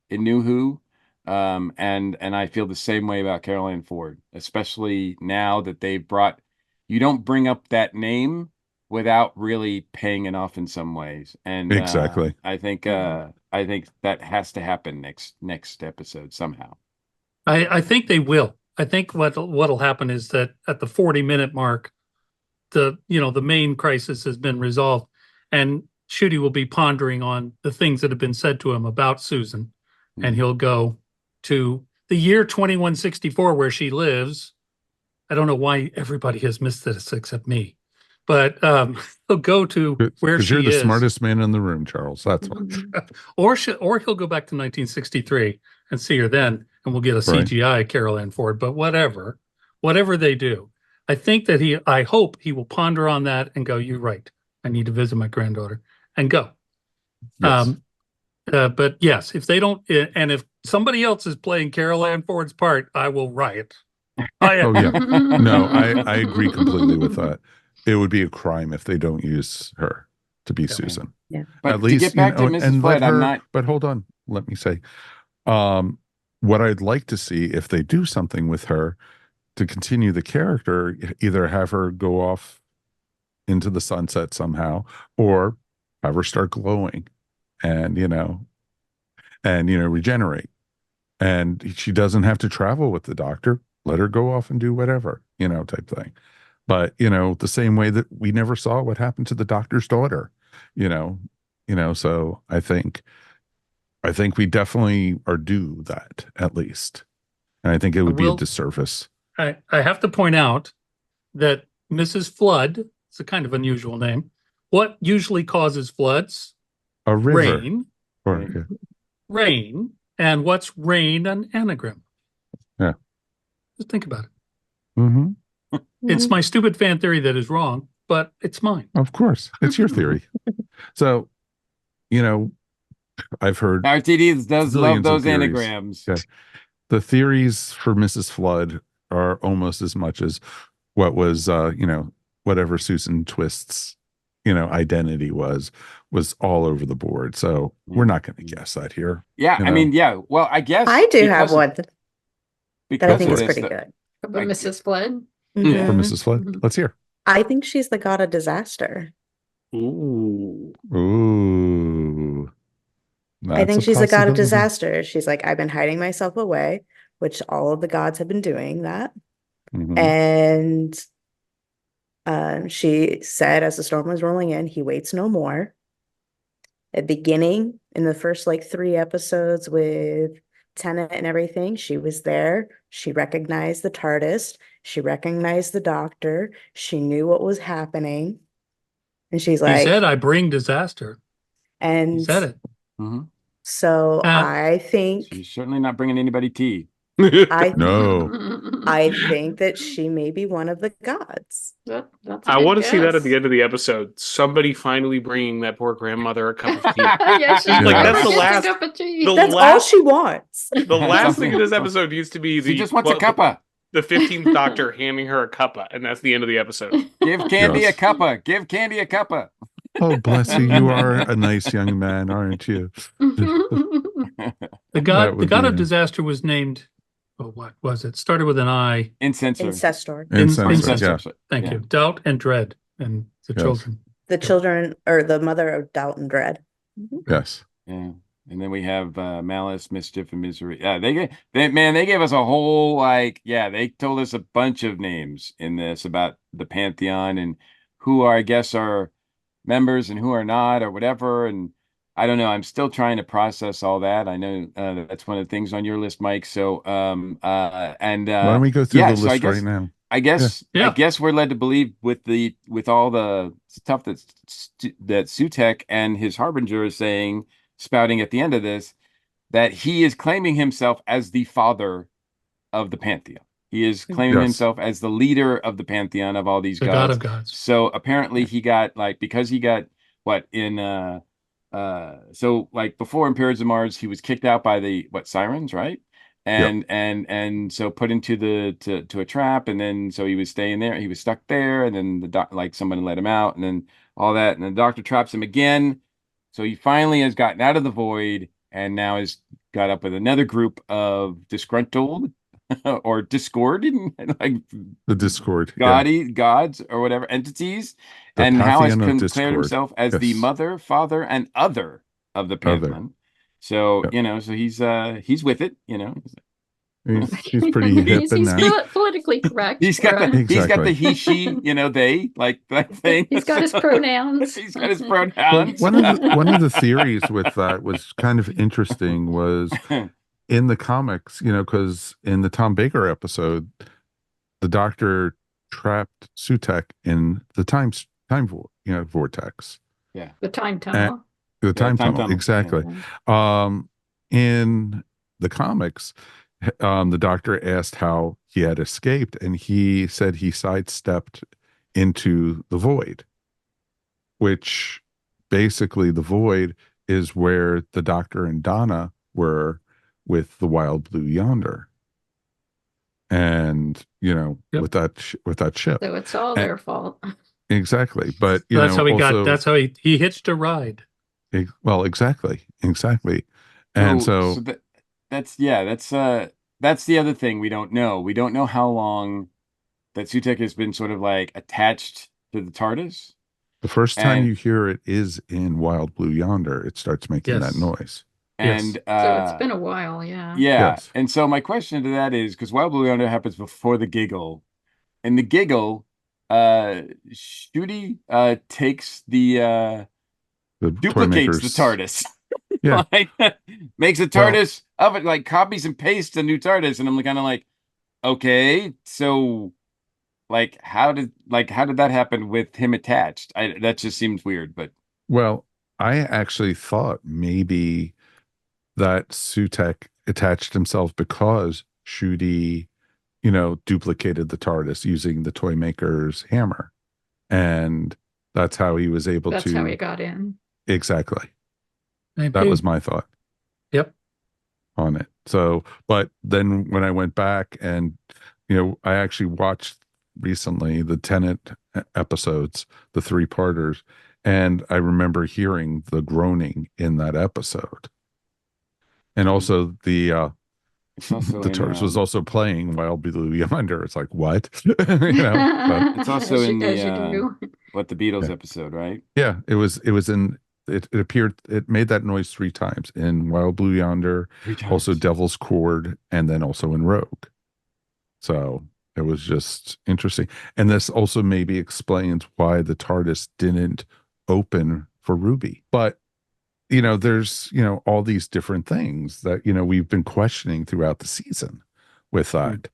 D: in New Who. And I feel the same way about Carol Ann Ford, especially now that they've brought, you don't bring up that name without really paying it off in some ways. And
A: Exactly.
D: I think that has to happen next episode somehow.
F: I think they will. I think what'll happen is that at the 40-minute mark, the main crisis has been resolved, and Shooty will be pondering on the things that have been said to him about Susan, and he'll go to the year 2164 where she lives. I don't know why everybody has missed this except me, but he'll go to where
A: Because
F: she
A: you're the
F: is,
A: smartest man in the room, Charles. That's why.
F: or he'll go back to 1963 and see her then, and we'll get a
A: Right.
F: CGI Carol Ann Ford. But whatever they do, I hope he will ponder on that and go, "You're right. I need to visit my granddaughter," and go.
A: Yes.
F: But yes, if they don't, and if somebody else is playing Carol Ann Ford's part, I will riot.
A: Oh yeah. No, I agree completely with that. It would be a crime if they don't use her to be Susan.
C: Yeah.
D: But
A: At least,
D: to get back to Mrs.
A: and let
D: Flood, I'm
A: her,
D: not.
A: but hold on, let me say, what I'd like to see if they do something with her to continue the character, either have her go off into the sunset somehow, or have her start glowing and, regenerate. And she doesn't have to travel with the doctor. Let her go off and do whatever, type thing. But, the same way that we never saw what happened to the doctor's daughter, so I think we definitely are due that at least. And I think it would be a disservice.
F: I have to point out that Mrs. Flood, it's a kind of unusual name. What usually causes floods?
A: A river.
F: Rain.
A: Or,
F: Rain. And what's rain an anagram?
A: Yeah.
F: Just think about it.
A: Mm-hmm.
F: It's my stupid fan theory that is wrong, but it's mine.
A: Of course. It's your theory. So, I've heard
D: RTD does love
A: zillions of
D: those
A: theories.
D: anagrams.
A: Yeah. The theories for Mrs. Flood are almost as much as what was, whatever Susan Twist's, identity was all over the board. So we're not going to guess that here.
D: Yeah, I mean, yeah. Well, I guess
C: I do have one that I
D: because
C: think
D: of
C: is
D: this,
C: pretty good.
B: But Mrs. Flood.
A: For
C: Mhm.
A: Mrs. Flood. Let's hear.
C: I think she's the god of disaster.
E: Ooh.
A: Ooh.
C: I think
A: That's a
C: she's the god of
A: possibility.
C: disaster. She's like, I've been hiding myself away, which all of the gods have been doing that.
A: Mhm.
C: And she said, as the storm was rolling in, he waits no more. At the beginning, in the first 3 episodes with Tennant and everything, she was there. She recognized the TARDIS. She recognized the doctor. She knew what was happening. And she's
F: He
C: like,
F: said, I bring disaster. He
C: and
F: said it.
C: so I think
D: she's certainly not bringing anybody tea.
A: No.
C: I think that she may be one of the gods.
B: That's a
E: I
B: good
E: want to see that at the
B: guess.
E: end of the episode. Somebody finally bringing that poor grandmother a cup of tea.
B: Yeah, she
A: Like,
B: never
A: that's
E: the
B: gets
E: last-
B: a cup of tea.
E: the
C: That's all she wants.
E: The last thing in this
D: Something-
E: episode used to be
D: She just wants a cuppa.
E: the 15th Doctor handing her a cuppa, and that's the end of the episode.
D: Give Candy
A: Yes.
D: a cuppa. Give Candy a cuppa.
A: Oh, bless you. You are a nice young man, aren't you?
F: The
A: That
F: god
A: would
F: of
A: be-
F: disaster was named, what was it? Started with an I.
D: Incensor.
C: Ancestor.
A: Incensor, yeah.
F: Thank you. Doubt and dread and the
A: Yes.
F: children.
C: The children, or the mother of doubt and dread.
A: Yes.
D: Yeah. And then we have malice, mischief, and misery. Yeah, they gave us a whole they told us a bunch of names in this about the Pantheon and who I guess are members and who are not or whatever. And I don't know. I'm still trying to process all that. I know that's one of the things on your list, Mike. So
A: Why don't we go through the
D: so I
A: list
D: guess-
A: right now?
D: I guess
F: Yeah.
D: I guess we're led to believe with all the stuff that Sutek and his harbinger is saying, spouting at the end of this, that he is claiming himself as the father of the Pantheon. He is claiming
A: Yes.
D: himself as the leader of the Pantheon of all these
F: The god
D: gods.
F: of gods.
D: So apparently he got because he got what in so before in Periods of Mars, he was kicked out by the sirens, right? And so put into to a trap, and then so he was staying there. He was stuck there, and then someone let him out, and then all that, and then the doctor traps him again. So he finally has gotten out of the void, and now is got up with another group of disgruntled or discord, like
A: The Discord. Yeah.
D: gods or whatever entities,
A: The
D: and how has
A: Pantheon of
D: declared
A: Discord.
D: himself as the
A: Yes.
D: mother, father, and other of the
A: Other.
D: pantheon. So,
A: Yep.
D: so he's with it,
A: He's pretty hip
B: He's,
A: in
B: he's
A: that.
B: politically correct.
D: He's got the
A: Exactly.
D: he, she, they, like that thing.
B: He's got his pronouns.
D: He's got his
A: Well,
D: pronouns.
A: one of the theories with that was kind of interesting was in the comics, because in the Tom Baker episode, the Doctor trapped Sutek in the vortex.
D: Yeah.
B: The time tunnel.
A: The time tunnel,
D: tunnel.
A: exactly.
B: Yeah.
A: In the comics, the Doctor asked how he had escaped, and he said he sidestepped into the void, which basically the void is where the Doctor and Donna were with the Wild Blue Yonder, and
F: Yep.
A: with that ship.
B: So it's all
A: And-
B: their fault.
A: Exactly, but
F: That's how he
A: also,
F: that's how he hitched a ride.
A: well, exactly, and so
D: that's the other thing we don't know. We don't know how long that Sutek has been sort of like attached to the TARDIS.
A: the first time
D: and-
A: you hear it is in Wild Blue Yonder. It starts making that
F: Yes.
A: noise.
D: And
B: So it's been a while, yeah.
D: yeah.
A: Yes.
D: And so my question to that is, because Wild Blue Yonder happens before the giggle. And the giggle, Shooty takes the
A: The
D: duplicates the
A: Toymakers.
D: TARDIS.
A: Yeah.
D: Like, makes a TARDIS of it, like copies and pastes a new TARDIS, and I'm kind of like, okay, so like how did that happen with him attached? That just seems weird, but
A: Well, I actually thought maybe that Sutek attached himself because Shooty, duplicated the TARDIS using the Toymaker's hammer, and that's how he was able
B: That's
A: to.
B: how he got in.
A: Exactly.
F: Maybe.
A: That was my thought
F: Yep.
A: on it. So, but then when I went back and, I actually watched recently the Tenet episodes, the 3-parters, and I remember hearing the groaning in that episode. And also the
D: it's also
A: the
D: in,
A: TARDIS was also playing Wild Blue Yonder. It's like, what?
D: It's also
B: As
D: in
B: you
D: the
B: do.
D: what the Beatles
A: Yeah.
D: episode, right?
A: Yeah, it was in it appeared, it made that noise 3 times in Wild Blue Yonder,
D: 3 times.
A: also Devil's Cord, and then also in Rogue. So it was just interesting. And this also maybe explains why the TARDIS didn't open for Ruby. But there's all these different things that we've been questioning throughout the season with that.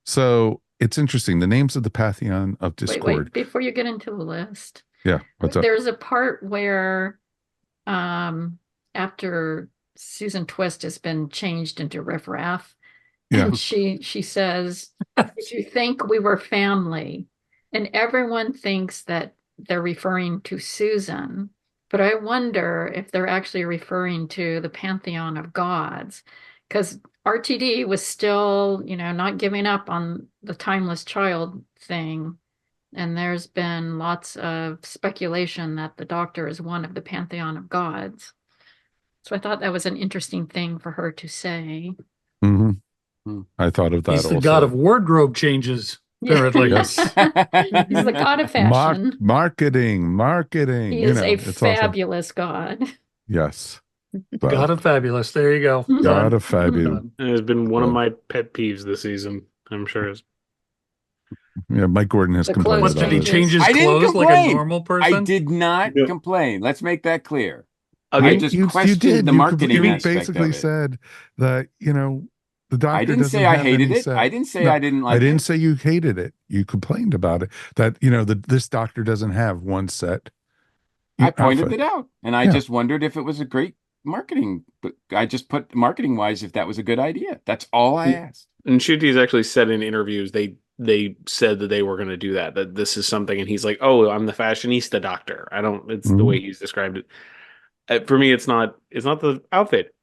A: So it's interesting. The names of the Pantheon of Discord.
B: Wait, before you get into the list.
A: Yeah, what's up?
B: There's a part where after Susan Twist has been changed into Riff Raff,
A: Yeah.
B: and she says, "Did you think we were family?" And everyone thinks that they're referring to Susan, but I wonder if they're actually referring to the pantheon of gods, because RTD was still, not giving up on the timeless child thing. And there's been lots of speculation that the Doctor is one of the pantheon of gods. So I thought that was an interesting thing for her to say.
A: Mm-hmm.
D: Hmm.
A: I thought of that
F: He's the
A: also.
F: god of wardrobe changes, apparently.
A: Yes.
B: He's the god of fashion.
A: Marketing.
B: He is a
A: it's awesome.
B: fabulous god.
A: Yes.
F: God of fabulous. There you go.
A: God of fabulous.
F: Done.
E: It has been one of my pet peeves this season. I'm sure it's
A: Yeah, Mike Gordon has
B: The
A: complained
B: clothes
A: about
F: Did he
A: it.
F: change his
D: I didn't
F: clothes like a
D: complain.
F: normal
D: I
F: person?
D: did not
E: Yeah.
D: complain. Let's make that clear.
E: okay.
D: I just questioned the marketing
A: You
D: aspect
A: basically
D: of it.
A: said that, the Doctor
D: I didn't
A: doesn't
D: say I
A: have
D: hated
A: any
D: it.
A: set.
D: I didn't say
A: No,
D: I didn't like
A: I didn't
D: it.
A: say you hated it. You complained about it. That, this Doctor doesn't have one set
D: I pointed
A: outfit.
D: it out, and I
A: Yeah.
D: just wondered if it was a great marketing. But I just put marketing wise if that was a good idea. That's all I asked.
E: And Shooty's actually said in interviews they said that they were going to do that this is something, and he's like, "Oh, I'm the fashionista doctor." I don't. It's the way he's described it. For me, it's not the outfit.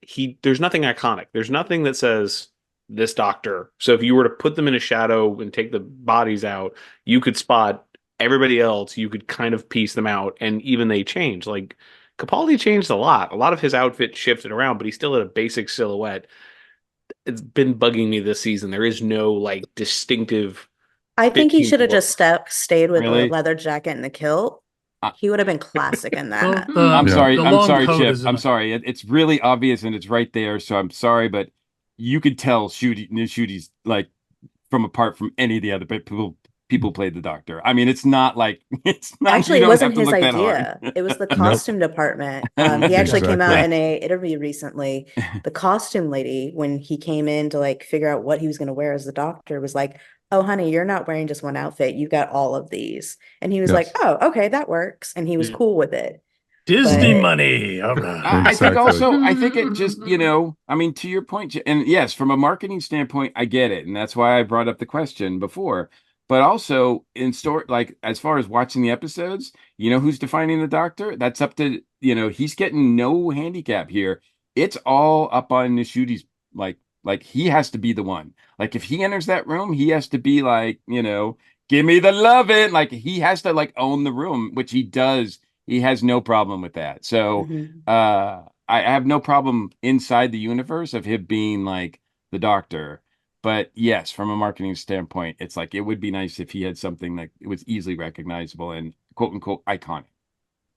E: There's nothing iconic. There's nothing that says this doctor. So if you were to put them in a shadow and take the bodies out, you could spot everybody else. You could kind of piece them out, and even they change. Like Capaldi changed a lot. A lot of his outfit shifted around, but he still had a basic silhouette. It's been bugging me this season. There is no like distinctive
C: I think he
E: 15th
C: should have just
E: look.
C: stayed with the
D: Really?
C: leather jacket and the kilt.
D: I,
C: He would have been classic in
F: Well,
C: that.
F: the
A: Yeah.
F: the
D: I'm
F: long
D: sorry,
F: coat
D: Chip.
F: is
D: I'm sorry. It's really obvious and it's right there. So I'm sorry, but you could tell Shooty's like from apart from any of the other people played the Doctor. I mean, it's not like it's not. You
C: Actually, it
D: don't have
C: wasn't
D: to
C: his
D: look that hard.
C: idea. It was the
A: Nope.
C: costume department. He actually came out
A: Exactly.
C: in a interview recently. The costume lady, when he came in to like figure out what he was going to wear as the Doctor, was like, "Oh, honey, you're not wearing just one outfit. You got all of these." And he was like,
A: Yes.
C: "Oh, okay, that works." And he was
E: Yeah.
C: cool with it.
F: Disney
C: But
F: money. All right.
D: I think
A: Exactly.
D: also, I think it just, I mean, to your point, and yes, from a marketing standpoint, I get it. And that's why I brought up the question before. But also in store, like as far as watching the episodes, who's defining the Doctor? That's up to, he's getting no handicap here. It's all up on Nishuti's, like he has to be the one. Like if he enters that room, he has to be like, give me the lovin'. Like he has to like own the room, which he does. He has no problem with that. So
C: mhm.
D: I have no problem inside the universe of him being like the Doctor. But yes, from a marketing standpoint, it's like it would be nice if he had something that was easily recognizable and quote unquote iconic.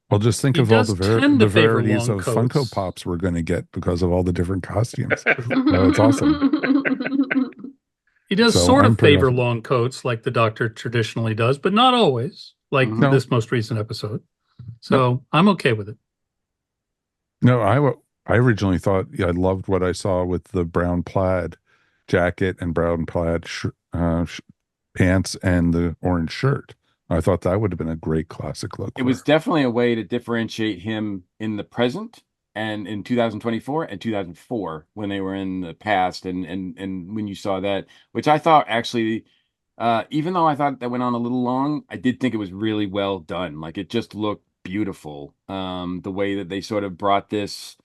A: Well, just think
F: He
A: of all the
F: does tend to favor
A: varieties
F: long
A: of Funko
F: coats.
A: Pops we're going to get because of all the different costumes. No, it's awesome.
F: He does
A: So
F: sort
A: I'm
F: of
A: pretty
F: favor
A: awesome.
F: long coats like the Doctor traditionally does, but not always, like
D: Mhm.
A: No,
F: this most recent episode.
A: no,
F: So I'm okay with it.
A: no. I originally thought I loved what I saw with the brown plaid jacket and brown plaid pants and the orange shirt. I thought that would have been a great classic look
D: It
A: for
D: was
A: her.
D: definitely a way to differentiate him in the present and in 2024 and 2004 when they were in the past and when you saw that, which I thought actually even though I thought that went on a little long, I did think it was really well done. Like it just looked beautiful. The way that they sort of brought this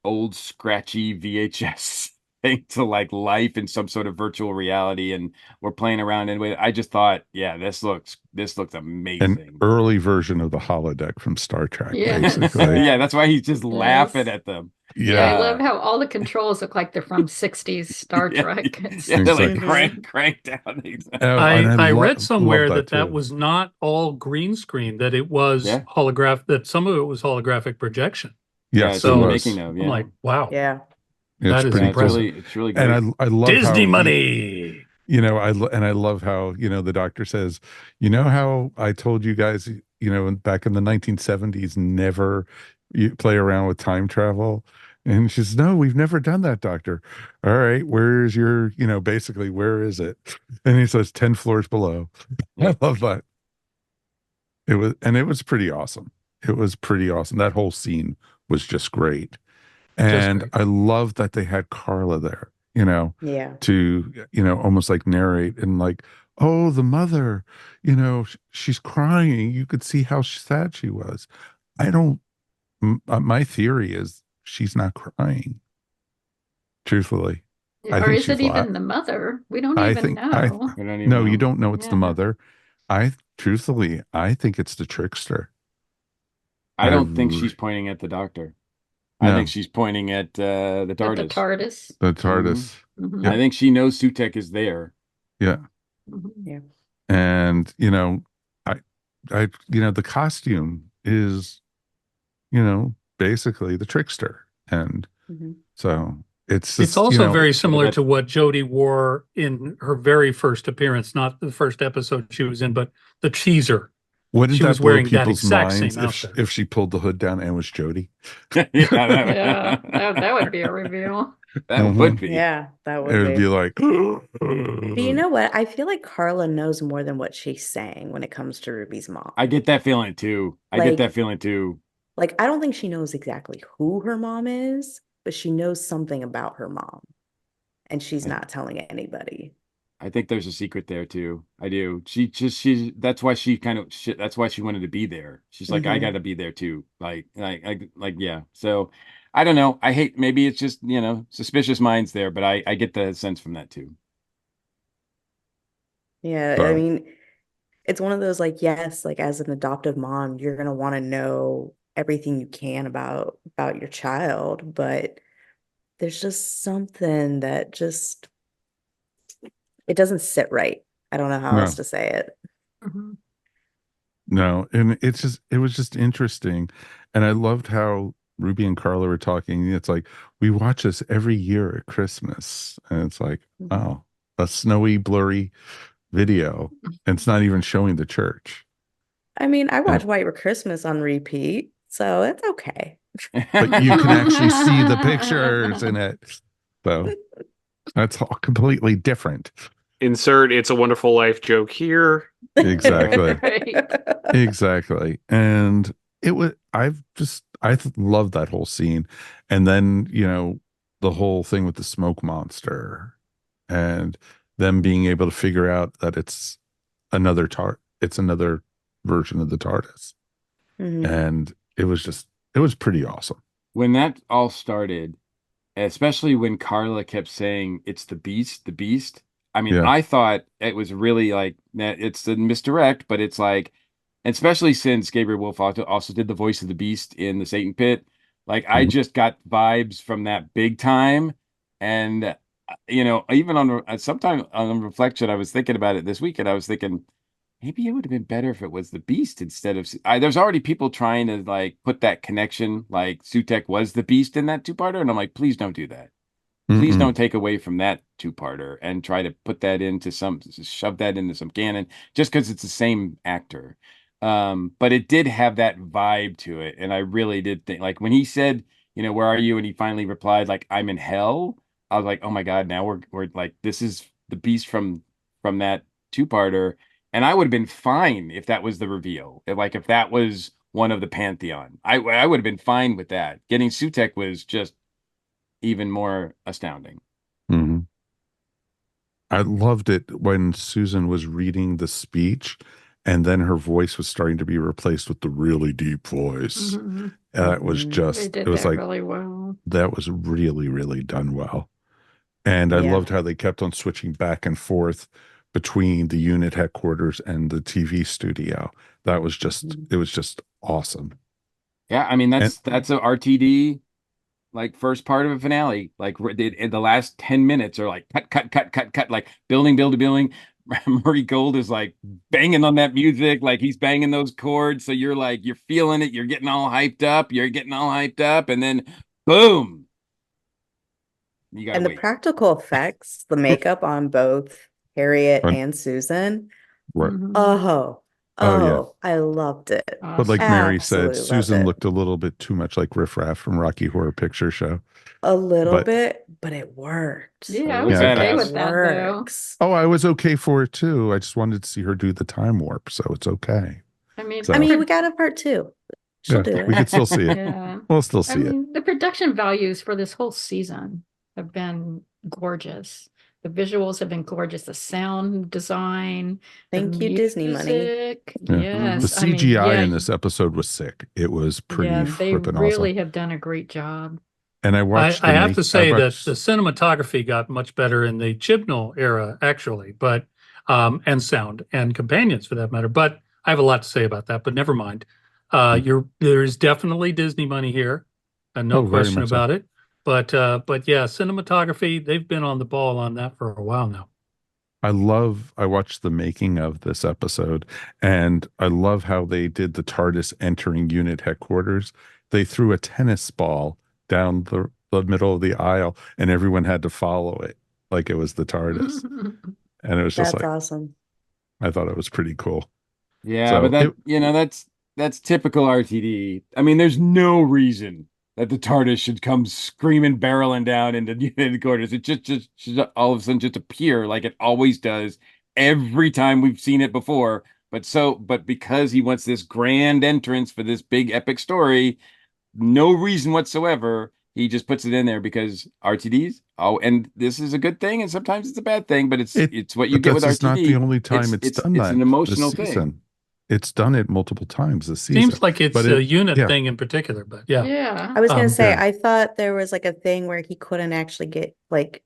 D: old scratchy VHS thing to like life in some sort of virtual reality and we're playing around anyway. I just thought, yeah, this looks
A: An
D: amazing.
A: early version of the holodeck from Star Trek,
B: Yes.
A: basically.
D: Yeah,
C: Yeah.
D: that's why he's just laughing
B: Yes.
D: at them.
B: Yeah, I
A: Yeah,
B: love
D: Uh
B: how all the controls look like they're from 60s Star
D: yeah,
B: Trek. It's
D: yeah, they're like
A: exactly.
C: Mhm.
D: crank down.
A: Oh, and
F: I read
A: love
F: somewhere
A: that
F: that
A: too.
F: was not all green screen, that it was
D: Yeah,
F: holograph, that some of it was holographic projection.
D: yeah,
A: Yes,
D: it's
A: it
D: in the
F: So
D: making
A: was.
D: of,
F: I'm
D: yeah.
F: like, wow,
C: Yeah.
A: It's
F: that is
D: Yeah,
A: pretty
D: it's
A: cool.
F: impressive.
D: really
A: And
D: great.
A: I love
F: Disney
A: how
F: money.
A: I love how, the doctor says, how I told you guys, back in the 1970s, never you play around with time travel. And she says, no, we've never done that, doctor. All right, where's your, basically, where is it? And he says 10 floors below. I
D: Yep.
A: love that. It was pretty awesome. It was pretty awesome. That whole scene was just great.
F: Just
A: And
F: great.
A: I love that they had Carla there,
C: Yeah.
A: to, almost like narrate and like, oh, the mother, she's crying. You could see how sad she was. I don't, my theory is she's not crying, truthfully. I
B: or
A: think
B: is it
A: she's la
B: even the mother? We don't
A: I
B: even
A: think, I,
B: know.
D: We don't even
A: no, you
D: know.
A: don't know it's the
B: Yeah.
A: mother. Truthfully, I think it's the trickster.
D: I
A: I,
D: don't think
A: r-
D: she's pointing at the Doctor. I think
A: no,
D: she's pointing at the
B: At the
D: TARDIS.
B: TARDIS.
A: the
D: Hmm.
A: TARDIS.
B: Hmm.
D: I
A: Yep.
D: think she knows Sutek is there.
A: Yeah.
B: Hmm.
C: Yeah.
A: And, I, the costume is, basically the trickster. And
C: Mhm.
A: so it's
F: It's
A: just,
F: also very
D: Sort of
F: similar
D: that.
F: to what Jodie wore in her very first appearance, not the first episode she was in, but the teaser.
A: wouldn't
F: She was
A: that blow
F: wearing that
A: people's
F: exact
A: minds
F: same
A: if
F: outfit.
A: if she pulled the hood down and was Jodie?
B: Yeah, that would be a
D: that,
B: reveal.
D: that would
A: Mhm.
D: be.
C: Yeah, that
A: It
C: would
A: would be
C: be.
A: like,
C: But you know what? I feel like Carla knows more than what she's saying when it comes to Ruby's mom.
D: I get that feeling too. I get that
C: Like,
D: feeling too.
C: I don't think she knows exactly who her mom is, but she knows something about her mom, and she's
D: I,
C: not telling anybody.
D: I think there's a secret there too. I do. That's why that's why she wanted to be there. She's like, I got
C: Hmm.
D: to be there too. Yeah. So I don't know. I hate, maybe it's just, suspicious minds there, but I get the sense from that too.
C: Yeah, I
A: so
C: mean, it's one of those like, yes, like as an adoptive mom, you're gonna want to know everything you can about your child, but there's just something that just it doesn't sit right. I don't know how else
A: No,
C: to say it.
B: Mhm.
A: no. And it was just interesting. And I loved how Ruby and Carla were talking. It's like, we watch this every year at Christmas. And it's like,
C: Mhm.
A: oh, a snowy, blurry video. And it's not even showing the church.
C: I mean, I
A: And
C: watch White Christmas on repeat, so it's okay.
A: but you can actually see the pictures in it. So that's all completely different.
E: Insert "It's a Wonderful Life" joke here.
A: Exactly.
B: Right.
A: Exactly. And I love that whole scene. And then, the whole thing with the smoke monster and them being able to figure out that it's another version of the TARDIS.
C: Mhm.
A: And it was pretty awesome.
D: When that all started, especially when Carla kept saying it's the beast. I mean,
A: Yeah.
D: I thought it was really like that. It's a misdirect, but it's like, especially since Gabriel Wolf also did the voice of the beast in the Satan Pit. Like, I
A: Mhm.
D: just got vibes from that big time. And, even on sometime on reflection, I was thinking about it this week, and I was thinking, maybe it would have been better if it was the Beast instead of. There's already people trying to like put that connection, like Sutek was the Beast in that two-parter, and I'm like, please don't do that. Please
A: Mm-mm.
D: don't take away from that two-parter and try to put that into shove that into some canon just because it's the same actor. But it did have that vibe to it, and I really did think, like when he said, where are you? And he finally replied, like, I'm in hell. I was like, oh my God, now we're like, this is the Beast from that two-parter. And I would have been fine if that was the reveal. If that was one of the Pantheon. I would have been fine with that. Getting Sutek was just even more astounding.
A: Mhm. I loved it when Susan was reading the speech and then her voice was starting to be replaced with the really deep voice.
B: Mhm. They
A: It
B: did
A: was
B: that
A: like,
B: really well.
A: that was really, really done well. And I
C: Yeah.
A: loved how they kept on switching back and forth between the unit headquarters and the TV studio.
C: Mhm.
A: It was just awesome.
D: Yeah, I mean
A: And
D: that's a RTD like first part of a finale. Like in the last 10 minutes are like cut, cut, cut, cut, cut, like building. Murray Gold is like banging on that music, like he's banging those chords. So you're like, you're feeling it, you're getting all hyped up, and then boom, you gotta
C: And the
D: wait.
C: practical effects, the makeup on both Harriet and Susan,
A: right.
B: Mhm.
C: oh,
A: Oh yeah.
C: I loved it.
A: But like
B: Awesome.
A: Mary said,
C: Absolutely loved
A: Susan
C: it.
A: looked a little bit too much like Riff Raff from Rocky Horror Picture Show.
C: A little
A: But
C: bit, but it worked.
B: Yeah, I
D: It was
B: was
A: yeah,
B: okay
C: It
B: with
D: badass.
B: that though.
C: works.
A: I was okay for it too. I just wanted to see her do the time warp, so it's okay.
B: I mean,
C: I
B: the
A: So
C: mean, we got a part two. She'll
A: yeah,
C: do
A: we
C: it.
A: could still see it.
B: yeah.
A: We'll still
B: I
A: see it.
B: mean, the production values for this whole season have been gorgeous. The visuals have been gorgeous. The sound design, the
C: Thank you, Disney money.
B: music.
A: Yeah. The
B: Yes. I mean,
A: CGI in this episode was sick. It was pretty
B: they
A: flippin' awesome.
B: really have done a great job.
A: And I watched
F: I
A: the
F: have to
A: I
F: say that the
A: watched
F: cinematography got much better in the Chibnall era, actually, but and sound and companions for that matter. But I have a lot to say about that, but never mind. There is definitely Disney money here, and no
A: oh, very
F: question
A: much so.
F: about it. But yeah, cinematography, they've been on the ball on that for a while now.
A: I watched the making of this episode and I love how they did the TARDIS entering unit headquarters. They threw a tennis ball down the middle of the aisle and everyone had to follow it like it was the TARDIS. And it was just
C: That's
A: like,
C: awesome.
A: I thought it was pretty cool.
D: Yeah, but
A: So it,
D: that's typical RTD. I mean, there's no reason that the TARDIS should come screaming, barreling down into the headquarters. It just should all of a sudden just appear like it always does every time we've seen it before. But because he wants this grand entrance for this big epic story, no reason whatsoever. He just puts it in there because RTDs. Oh, and this is a good thing, and sometimes it's a bad thing, but
A: it,
D: it's what you
A: but
D: get
A: this
D: with
A: is not the
D: RTD.
A: only time it's done
D: It's
A: that
D: an
A: this
D: emotional thing.
A: season. It's done it multiple times this season.
F: Seems like it's
A: But
F: a unit
A: yeah,
F: thing in particular, but yeah.
B: Yeah.
C: I was gonna say,
A: yeah,
C: I thought there was like a thing where he couldn't actually get like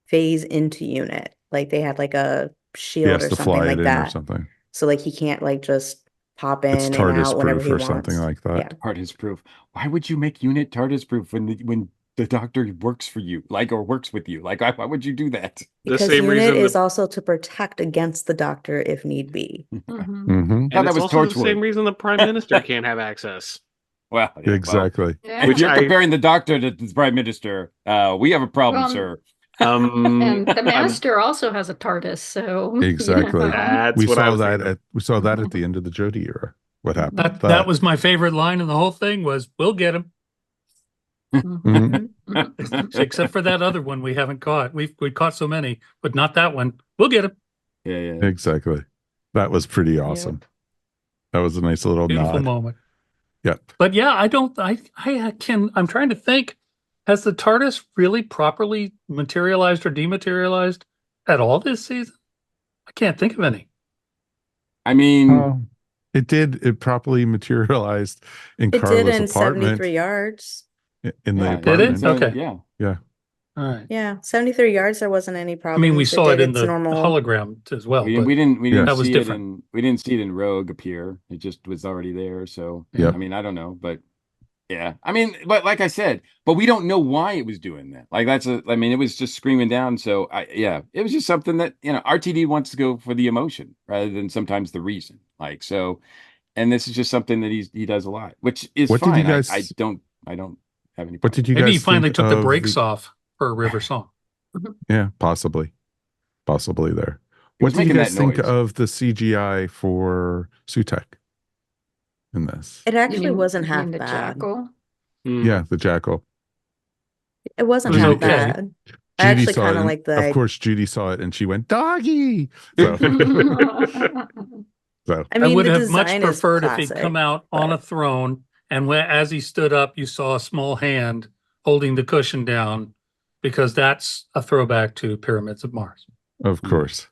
C: phase into unit. Like they had like a
A: he
C: shield
A: has
C: or
A: to
C: something
A: fly it
C: like
A: in or
C: that.
A: something.
C: So like he can't like just pop
A: It's
C: in and
A: TARDIS
C: out whenever
A: proof
C: he
A: or something
C: wants.
A: like that.
C: Yeah.
D: TARDIS proof. Why would you make unit TARDIS proof when the doctor works for you, like, or works with you? Like, why would you do that?
E: The
C: Because
E: same
C: unit
E: reason
C: is
E: that,
C: also to protect against the doctor if need be.
B: Mhm.
A: Hmm.
D: Thought
E: and
D: that
E: it's
D: was
E: also the same
D: Torchwood.
E: reason the prime minister can't have access.
D: Well, yeah,
A: Exactly.
B: Yeah.
D: if
E: Which
D: you're
E: I-
D: comparing the doctor to the prime minister, we have a problem,
B: Well,
D: sir.
B: And the
E: I'm,
B: master also has a TARDIS, so you
A: Exactly.
B: know.
E: that's
A: We
E: what I
A: saw
E: was
A: that
E: thinking.
A: at the end of the Jodie era. What happened with
F: That was my favorite line in the whole thing was, "We'll get him."
A: Mhm.
F: Except for that other one we haven't caught. We caught so many, but not that one. We'll get him.
D: Yeah.
A: Exactly. That was pretty awesome. That was a nice little
F: Beautiful
A: nod.
F: moment.
A: Yep.
F: But yeah, I'm trying to think, has the TARDIS really properly materialized or dematerialized at all this season? I can't think of any.
D: I mean,
A: It did. It properly materialized in
C: It did
A: Carla's
C: in
A: apartment.
C: 73 yards.
A: In the
D: yeah,
F: Did it?
A: apartment.
F: Okay.
D: Yeah.
A: Yeah.
F: All right.
C: Yeah, 73 yards, there wasn't any
F: I mean, we
C: problems.
F: saw it
C: did
F: in
C: its
F: the
C: normal.
F: hologram as well,
D: We
F: but
D: didn't
A: Yeah.
F: that was
D: see
F: different.
D: we didn't see it in Rogue appear. It just was already there. So
A: Yep.
D: I mean, I don't know, but yeah. I mean, but like I said, but we don't know why it was doing that. Like I mean, it was just screaming down. So it was just something that, RTD wants to go for the emotion rather than sometimes the reason. Like, so, and this is just something that he does a lot, which is
A: What did you
D: fine.
A: guys
D: I don't have any
A: What
D: problem.
A: did you
F: Maybe he
A: guys
F: finally
A: think
F: took the
A: of
F: brakes off for a river song.
A: Yeah, possibly. Possibly there.
D: He
A: What
D: was
A: did you
D: making
A: guys
D: that
A: think
D: noise.
A: of the CGI for Sutek in this?
C: It actually wasn't
B: you mean
C: half
B: the
C: bad.
B: jackal?
A: Yeah, the jackal.
C: It wasn't
F: It was
C: half
F: okay.
C: bad. I
A: Judy
C: actually
A: saw
C: kind
A: it,
C: of
A: and
C: like the
A: of course Judy saw it and she went, "Doggy." So, so
C: I
F: I
C: mean,
F: would
C: the
F: have much
C: design is
F: preferred if he'd
C: classic,
F: come out on a
C: but
F: throne and as he stood up, you saw a small hand holding the cushion down, because that's a throwback to Pyramids of Mars.
A: of course.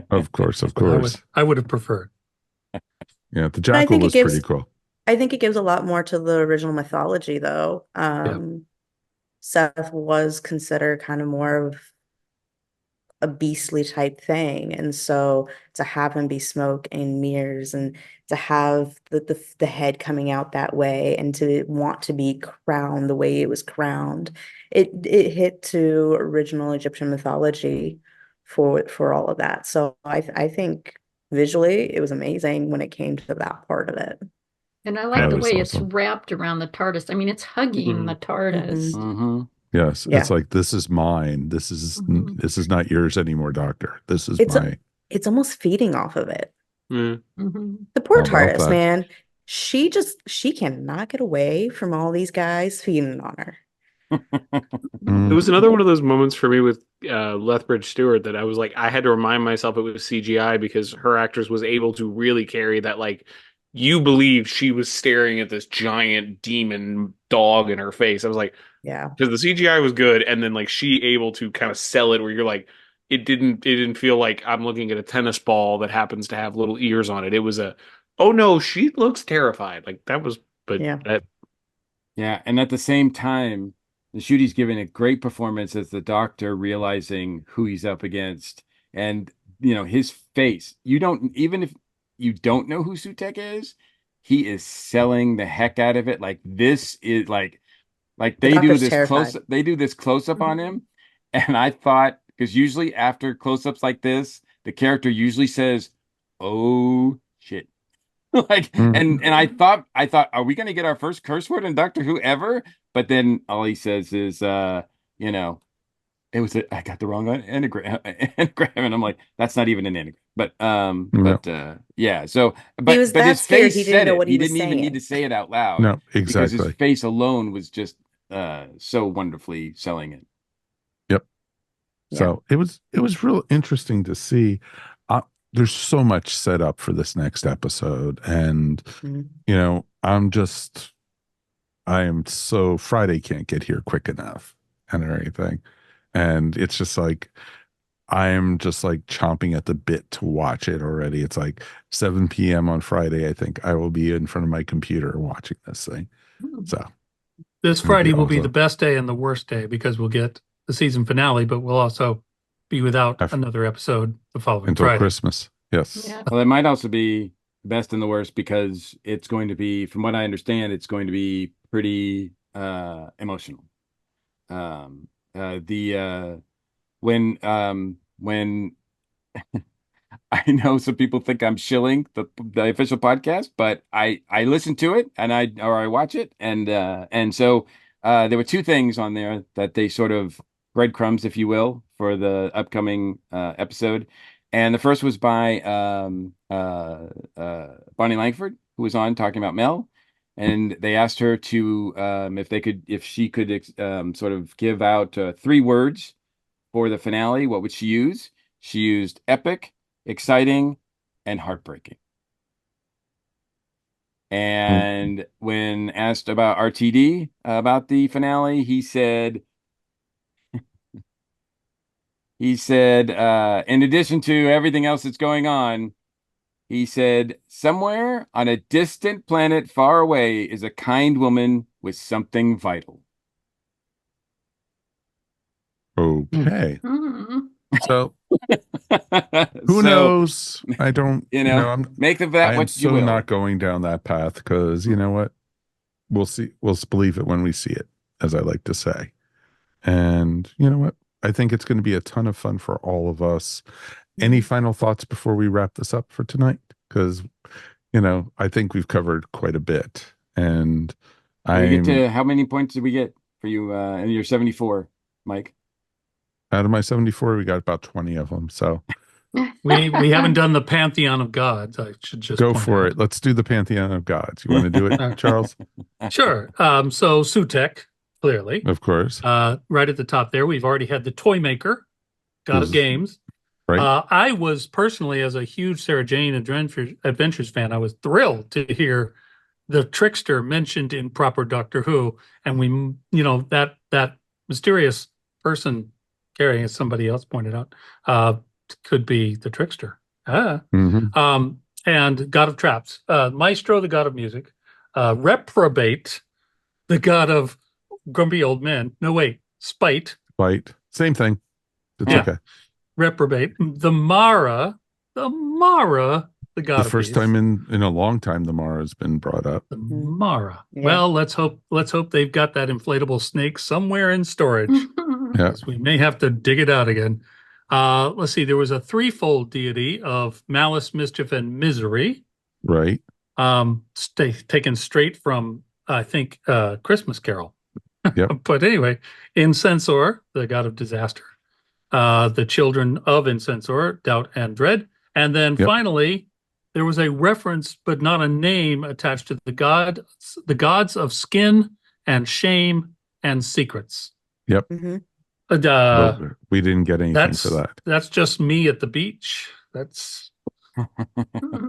A: Of course, of
F: So
A: course.
F: I would have preferred.
A: Yeah, the
C: I
A: jackal
C: think it
A: was pretty
C: gives
A: cool.
C: I think it gives a lot more to the original mythology, though. Seth was considered kind of more of a beastly type thing, and so to have him be smoke and mirrors, and to have the head coming out that way, and to want to be crowned the way it was crowned, it hit to original Egyptian mythology for all of that. So I think visually it was amazing when it came to that part of it.
B: And I
A: That
B: like the
A: was
B: way
A: awesome.
B: it's wrapped around the TARDIS. I mean, it's hugging the TARDIS.
D: Mhm.
A: Yes,
C: Yeah.
A: it's like, this is mine. This is not yours anymore, Doctor. This is
C: It's
A: my.
C: it's almost feeding off of it.
B: Mhm.
C: The poor
A: How about
C: TARDIS,
A: that?
C: man. She cannot get away from all these guys feeding on her.
E: It was another one of those moments for me with Lethbridge Stewart that I was like, I had to remind myself it was CGI because her actress was able to really carry that. Like, you believe she was staring at this giant demon dog in her face. I was like,
C: Yeah.
E: because the CGI was good, and then like she able to kind of sell it where you're like, it didn't feel like I'm looking at a tennis ball that happens to have little ears on it. It was oh no, she looks terrified. Like that was, but
C: Yeah.
D: Yeah, and at the same time, the Nshuti's giving a great performance as the doctor realizing who he's up against, and his face. You don't even if you don't know who Sutek is, he is selling the heck out of it. Like this is like
C: The doctor's terrified.
D: they do this close up on him, and I thought, because usually after close ups like this, the character usually says, "Oh shit." Like, and I thought, are we gonna get our first curse word in Doctor Who ever? But then all he says is, it was I got the wrong anagram, and I'm like, that's not even an anagram. Yeah. So,
C: He was
D: but
C: that
D: his
C: scared
D: face
C: he didn't
D: said
C: know
D: it.
C: what
D: He
C: he was
D: didn't even need to
C: saying.
D: say it out loud.
A: No,
D: Because his
A: exactly.
D: face alone was just so wonderfully selling it.
A: Yep.
C: Yeah.
A: So it was real interesting to see. There's so much set up for this next episode, and
C: Mhm.
A: I am so Friday can't get here quick enough and everything, and it's just like I am just like chomping at the bit to watch it already. It's like 7 p.m. on Friday. I think I will be in front of my computer watching this thing. So
F: This
A: it'll be
F: Friday will be the
A: awesome.
F: best day and the worst day because we'll get the season finale, but we'll also be without
A: I've-
F: another episode the following
A: until
F: Friday.
A: Christmas. Yes.
B: Yeah.
D: Well, it might also be best and the worst because it's going to be, from what I understand, it's going to be pretty emotional. The when I know some people think I'm shilling the official podcast, but I listen to it and I watch it and so there were two things on there that they sort of breadcrumbs, if you will, for the upcoming episode. And the first was by Bonnie Langford, who was on talking about Mel, and they asked her to if she could sort of give out three words for the finale. What would she use? She used epic, exciting, and heartbreaking. And when asked about RTD about the finale, he said, in addition to everything else that's going on, he said, somewhere on a distant planet far away is a kind woman with something vital.
A: Okay.
B: Mhm.
A: So who
D: So,
A: knows? I don't,
D: make of
A: I
D: that
A: am
D: what you
A: so
D: will.
A: not going down that path because you know what? We'll see. We'll believe it when we see it, as I like to say. And you know what? I think it's going to be a ton of fun for all of us. Any final thoughts before we wrap this up for tonight? Because, I think we've covered quite a bit. And
D: Did we get
A: I'm
D: to how many points did we get for you in your 74, Mike?
A: out of my 74, we got about 20 of them. So
F: We haven't done the pantheon of gods. I should just
A: go
F: point
A: for
F: out.
A: it. Let's do the Pantheon of Gods. You want to do it, Charles?
F: Sure. So Sutek, clearly,
A: Of course.
F: right at the top there. We've already had the Toy Maker, God of
A: Who's-
F: Games.
A: Right.
F: I was personally, as a huge Sarah Jane Adventures fan, I was thrilled to hear the Trickster mentioned in proper Doctor Who, and that mysterious person carrying, as somebody else pointed out, could be the Trickster.
A: Mhm.
F: And God of Traps, Maestro, the God of Music, Reprobate, the God of Grumpy Old Men. No, wait, Spite.
A: Fight. Same thing. It's
F: Yeah.
A: okay.
F: Reprobate, the Mara, the God
A: The
F: of
A: first
F: Beasts.
A: time in a long time, the Mara has been brought up.
F: The Mara.
C: Yeah.
F: Well, let's hope they've got that inflatable snake somewhere in storage.
A: Yeah.
F: 'Cause we may have to dig it out again. Let's see. There was a threefold deity of malice, mischief, and misery.
A: Right.
F: Taken straight from, I think, Christmas Carol.
A: Yep.
F: But anyway, Incensor, the god of disaster. The children of Incensor, Doubt and Dread. And then
A: Yep.
F: finally, there was a reference, but not a name, attached to the gods of skin and shame and secrets.
A: Yep.
C: Mhm.
A: Well, we didn't get anything for that.
F: That's just me at the beach. That's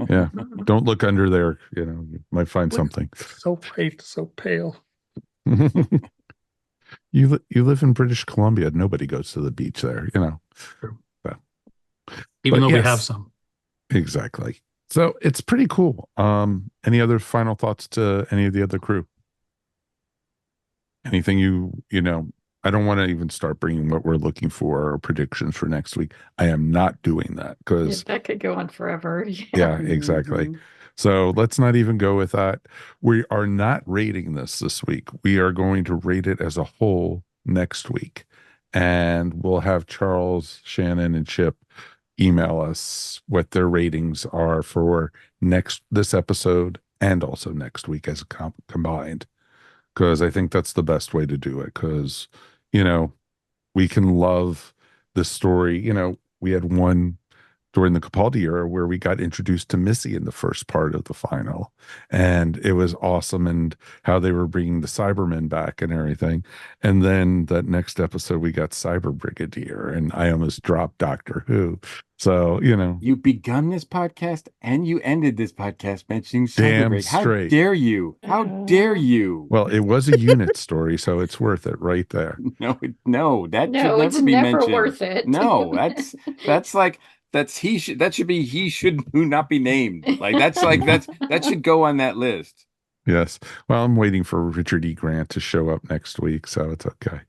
A: Yeah. Don't look under there. You might find something.
F: so bright, so pale.
A: You live in British Columbia. Nobody goes to the beach there.
F: True.
A: So,
F: Even
A: but
F: though we
A: yes.
F: have some.
A: Exactly. So it's pretty cool. Any other final thoughts to any of the other crew? Anything I don't want to even start bringing what we're looking for or predictions for next week. I am not doing that because
B: that could go on forever.
A: yeah, exactly.
C: Mhm.
A: So let's not even go with that. We are not rating this week. We are going to rate it as a whole next week. And we'll have Charles, Shannon, and Chip email us what their ratings are for this episode and also next week as a combined. Because I think that's the best way to do it. Because, we can love the story. We had one during the Capaldi era where we got introduced to Missy in the first part of the final. And it was awesome. And how they were bringing the Cybermen back and everything. And then that next episode, we got Cyber Brigadier and I almost dropped Doctor Who. So,
D: You begun this podcast and you ended this podcast mentioning
A: damn
D: Cyberbreak. How
A: straight.
D: dare you? How dare you?
A: Well, it was a unit story, so it's worth it right there.
D: No, that
B: No,
D: should
B: it's
D: never be
B: never
D: mentioned.
B: worth it.
D: No, that should be he should who not be named. That should go on that list.
A: Yes. Well, I'm waiting for Richard E. Grant to show up next week, so it's okay.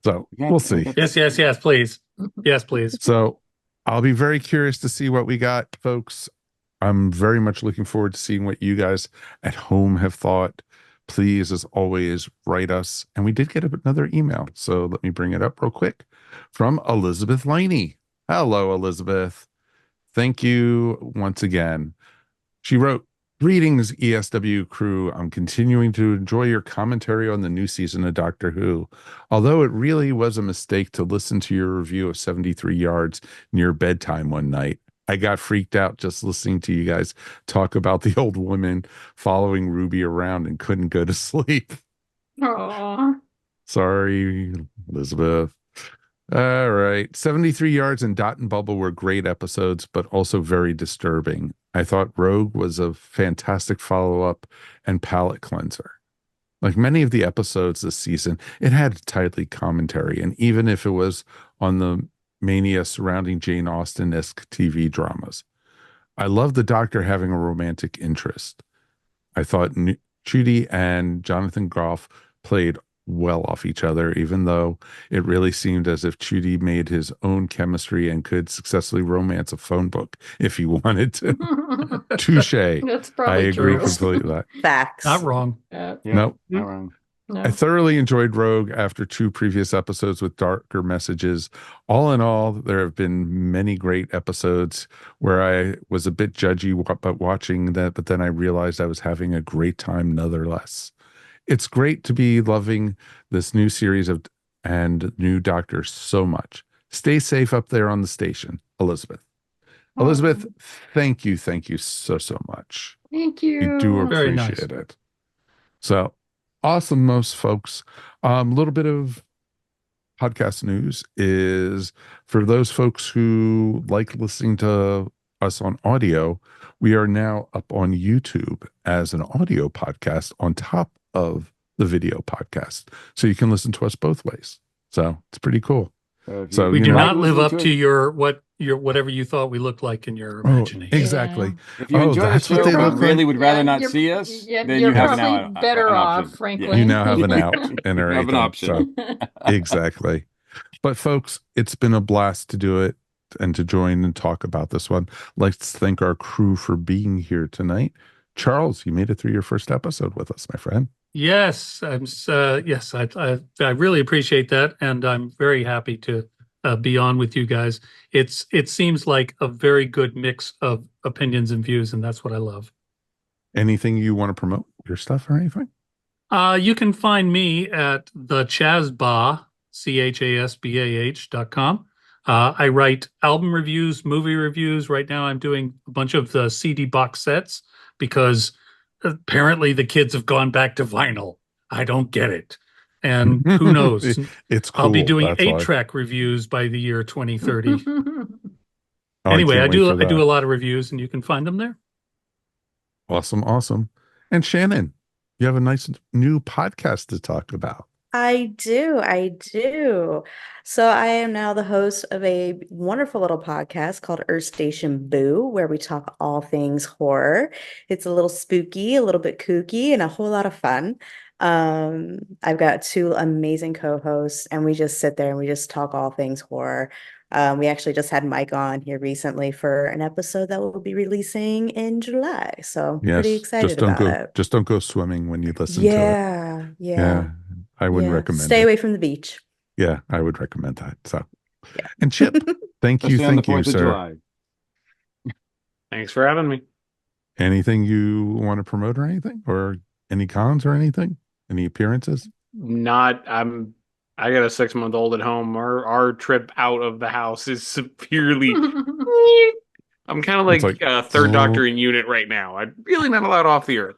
A: So we'll see.
F: Yes, please. Yes, please.
A: So I'll be very curious to see what we got, folks. I'm very much looking forward to seeing what you guys at home have thought. Please, as always, write us. And we did get another email, so let me bring it up real quick from Elizabeth Laney. Hello, Elizabeth. Thank you once again. She wrote, "Greetings, ESW crew. I'm continuing to enjoy your commentary on the new season of Doctor Who. Although it really was a mistake to listen to your review of 73 Yards near bedtime one night. I got freaked out just listening to you guys talk about the old woman following Ruby around and couldn't go to sleep.
B: Aw.
A: Sorry, Elizabeth. All right. 73 Yards and Dot and Bubble were great episodes, but also very disturbing. I thought Rogue was a fantastic follow-up and palate cleanser. Like many of the episodes this season, it had tightly commentary, and even if it was on the mania surrounding Jane Austen-esque TV dramas. I love the Doctor having a romantic interest. I thought Judy and Jonathan Groff played well off each other, even though it really seemed as if Judy made his own chemistry and could successfully romance a phone book if he wanted to. Touche.
B: That's
A: I
B: probably
A: agree
B: true.
A: completely. With that.
C: Facts.
F: Not wrong.
D: Yeah,
A: Nope.
D: not wrong.
B: No.
A: I thoroughly enjoyed Rogue after 2 previous episodes with darker messages. All in all, there have been many great episodes where I was a bit judgy about watching that, but then I realized I was having a great time nonetheless. It's great to be loving this new series of and new Doctor so much. Stay safe up there on the station, Elizabeth. Elizabeth, thank you so much.
B: Thank
A: We do
B: you.
F: Very nice.
A: appreciate it. So awesome, most folks. A little bit of podcast news is for those folks who like listening to us on audio, we are now up on YouTube as an audio podcast on top of the video podcast. So you can listen to us both ways. So it's pretty cool. So
F: We
A: you
F: do
A: know,
F: not live
D: listen
F: up
D: to
F: to
D: it.
F: your whatever you thought we looked like in your
A: oh,
F: imagination.
A: exactly.
D: If you
A: Oh,
D: enjoy the
A: that's what
D: show
A: they
D: but
A: look like.
D: really would rather not
B: you're-
D: see us,
B: yeah,
D: then
B: you're
D: you have
B: probably better
D: an
B: off,
D: option.
B: frankly.
A: You now have an out and
D: You have
A: everything.
D: an option.
A: So exactly. But folks, it's been a blast to do it and to join and talk about this one. Let's thank our crew for being here tonight. Charles, you made it through your first episode with us, my friend.
F: Yes, yes, I really appreciate that, and I'm very happy to be on with you guys. It seems like a very good mix of opinions and views, and that's what I love.
A: Anything you want to promote your stuff or anything?
F: You can find me at the Chazbah, CHASBAH.com. I write album reviews, movie reviews. Right now, I'm doing a bunch of the CD box sets because apparently the kids have gone back to vinyl. I don't get it. And who knows?
A: It's cool.
F: I'll be doing
A: That's why.
F: 8-track reviews by the year 2030.
A: Oh,
F: Anyway, I
A: can't wait for
F: do
A: that.
F: a lot of reviews, and you can find them there.
A: Awesome. And Shannon, you have a nice new podcast to talk about.
C: I do. So I am now the host of a wonderful little podcast called Earth Station Boo, where we talk all things horror. It's a little spooky, a little bit kooky, and a whole lot of fun. I've got 2 amazing co-hosts, and we just sit there and we just talk all things horror. We actually just had Mike on here recently for an episode that we'll be releasing in July. So I'm pretty
A: Yes,
C: excited about it.
A: Just don't go swimming when you listen to it.
C: Yeah.
A: I wouldn't
C: Yeah.
A: recommend
C: Stay
A: it.
C: away from the beach.
A: Yeah, I would recommend that. So,
C: Yeah.
A: and Chip, thank you,
D: Especially on the
A: thank you,
D: 4th of
A: sir.
D: July.
E: Thanks for having me.
A: Anything you want to promote or anything, or any cons or anything, any appearances?
E: I got a 6-month-old at home. Our trip out of the house is severely. I'm kind of
A: It's
E: like
A: like,
E: third Doctor in unit right now. I'm really not allowed off the Earth.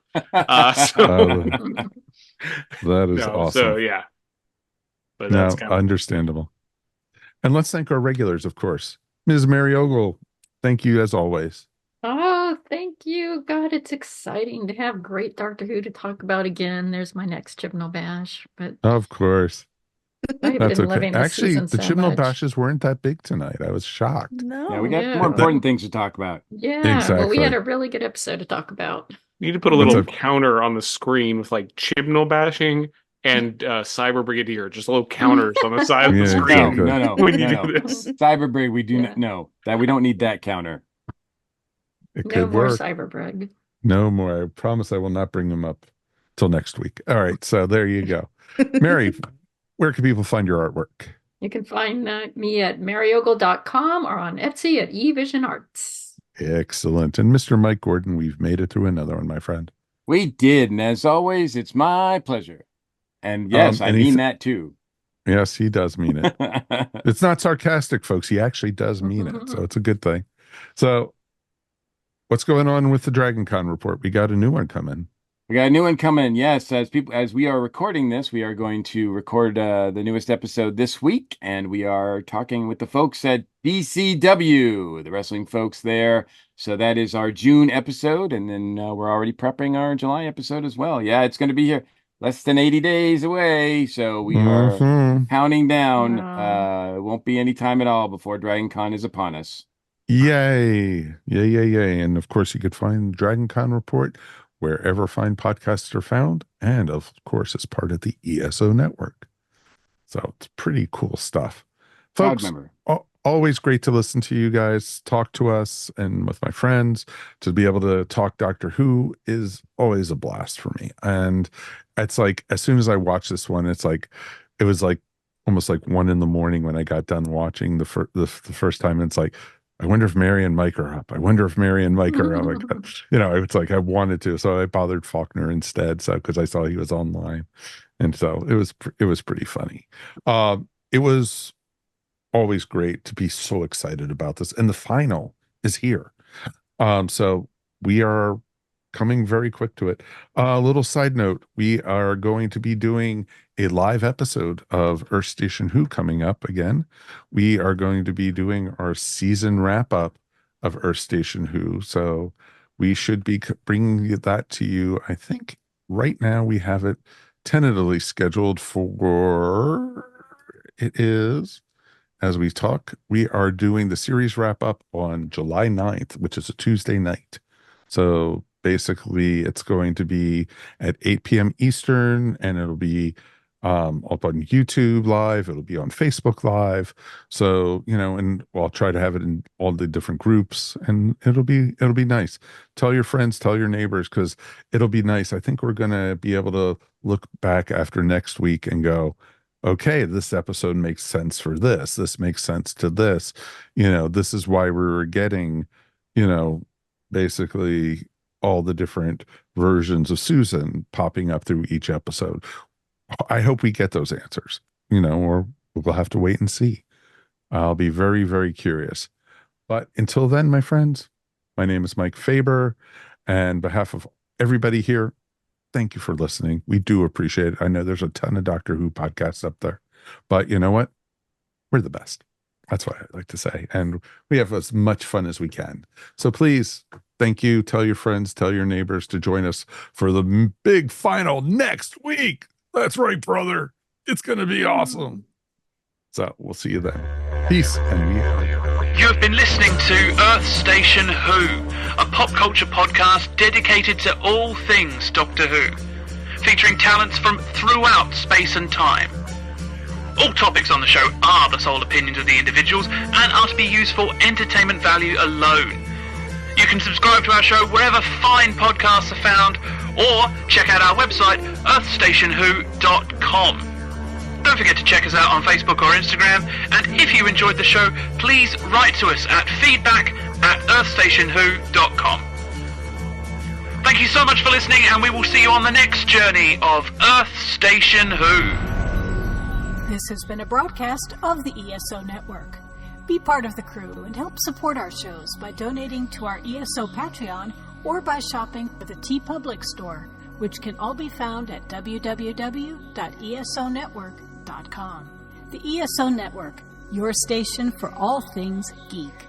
A: That is
E: No,
A: awesome.
E: So yeah, but
A: No,
E: that's kind of
A: understandable. And let's thank our regulars, of course. Ms. Mary Ogle, thank you as always.
B: Oh, thank you. God, it's exciting to have great Doctor Who to talk about again. There's my next Chibnall Bash, but
A: Of course.
B: I've
A: That's
B: been
A: okay.
B: loving this
A: Actually,
B: season
A: the
B: so
A: Chibnall
B: much.
A: bashes weren't that big tonight. I was shocked.
C: No.
D: Yeah, we got
B: Yeah.
D: more important things to talk about.
B: Yeah, well, we had
A: Exactly.
B: a really good episode to talk about.
E: need to put a
A: What's
E: little
A: up?
E: counter on the screen with like Chibnall bashing and Cyber Brigadier, just little counters on the side of the
A: Yeah,
E: screen
A: exactly.
D: No.
E: when you
D: no.
E: do this.
D: Cyberbrig, we do
B: Yeah.
D: not know that we don't need that counter.
A: It
B: No
A: could
B: more
A: work.
B: cyberbrig.
A: No more. I promise I will not bring them up till next week. All right. So there you go. Mary, where can people find your artwork?
B: You can find me at maryogle.com or on Etsy at eVision Arts.
A: Excellent. And Mr. Mike Gordon, we've made it through another one, my friend.
D: We did, and as always, it's my pleasure. And yes, I mean that too.
A: Yes, he does mean it. It's not sarcastic, folks. He actually does mean it. So it's a good thing. So what's going on with the Dragon Con report? We got a new one coming.
D: We got a new one coming. Yes, as we are recording this, we are going to record the newest episode this week, and we are talking with the folks at BCW, the wrestling folks there. So that is our June episode, and then we're already prepping our July episode as well. Yeah, it's going to be here less than 80 days away, so we are counting down. It won't be any time at all before Dragon Con is upon us.
A: Yay! Yay! And of course, you could find Dragon Con report wherever fine podcasts are found, and of course, as part of the ESO network. So it's pretty cool stuff. Folks, always great to listen to you guys talk to us, and with my friends to be able to talk Doctor Who is always a blast for me. And it's like, as soon as I watch this one, it was like almost like 1 a.m. when I got done watching the first time. It's like, I wonder if Mary and Mike are up. I wonder if Mary and Mike are up. Like, it's like I wanted to, so I bothered Faulkner instead. So because I saw he was online, and so it was pretty funny. It was always great to be so excited about this, and the final is here. So we are coming very quick to it. A little side note: we are going to be doing a live episode of Earth Station Who coming up again. We are going to be doing our season wrap up of Earth Station Who. So we should be bringing that to you. I think right now we have it tentatively scheduled for, it is, as we talk, we are doing the series wrap up on July 9th, which is a Tuesday night. So basically it's going to be at 8 p.m. Eastern, and it'll be up on YouTube Live. It'll be on Facebook Live. So, and I'll try to have it in all the different groups, and it'll be nice. Tell your friends, tell your neighbors, because it'll be nice. I think we're going to be able to look back after next week and go, okay, this episode makes sense for this. This makes sense to this. This is why we're getting, basically all the different versions of Susan popping up through each episode. I hope we get those answers, or we'll have to wait and see. I'll be very, very curious. But until then, my friends, my name is Mike Faber, and on behalf of everybody here, thank you for listening. We do appreciate it. I know there's a ton of Doctor Who podcasts up there, but you know what? We're the best. That's what I like to say. And we have as much fun as we can. So please, thank you. Tell your friends, tell your neighbors to join us for the big final next week. That's right, brother. It's going to be awesome. So we'll see you then. Peace. And we out.
G: You have been listening to Earth Station Who, a pop culture podcast dedicated to all things Doctor Who, featuring talents from throughout space and time. All topics on the show are the sole opinions of the individuals and are to be used for entertainment value alone. You can subscribe to our show wherever fine podcasts are found, or check out our website, earthstationwho.com. Don't forget to check us out on Facebook or Instagram, and if you enjoyed the show, please write to us at feedback@earthstationwho.com. Thank you so much for listening, and we will see you on the next journey of Earth Station Who.
H: This has been a broadcast of the ESO Network. Be part of the crew and help support our shows by donating to our ESO Patreon or by shopping at the TeePublic store, which can all be found at www.esonetwork.com. The ESO Network, your station for all things geek.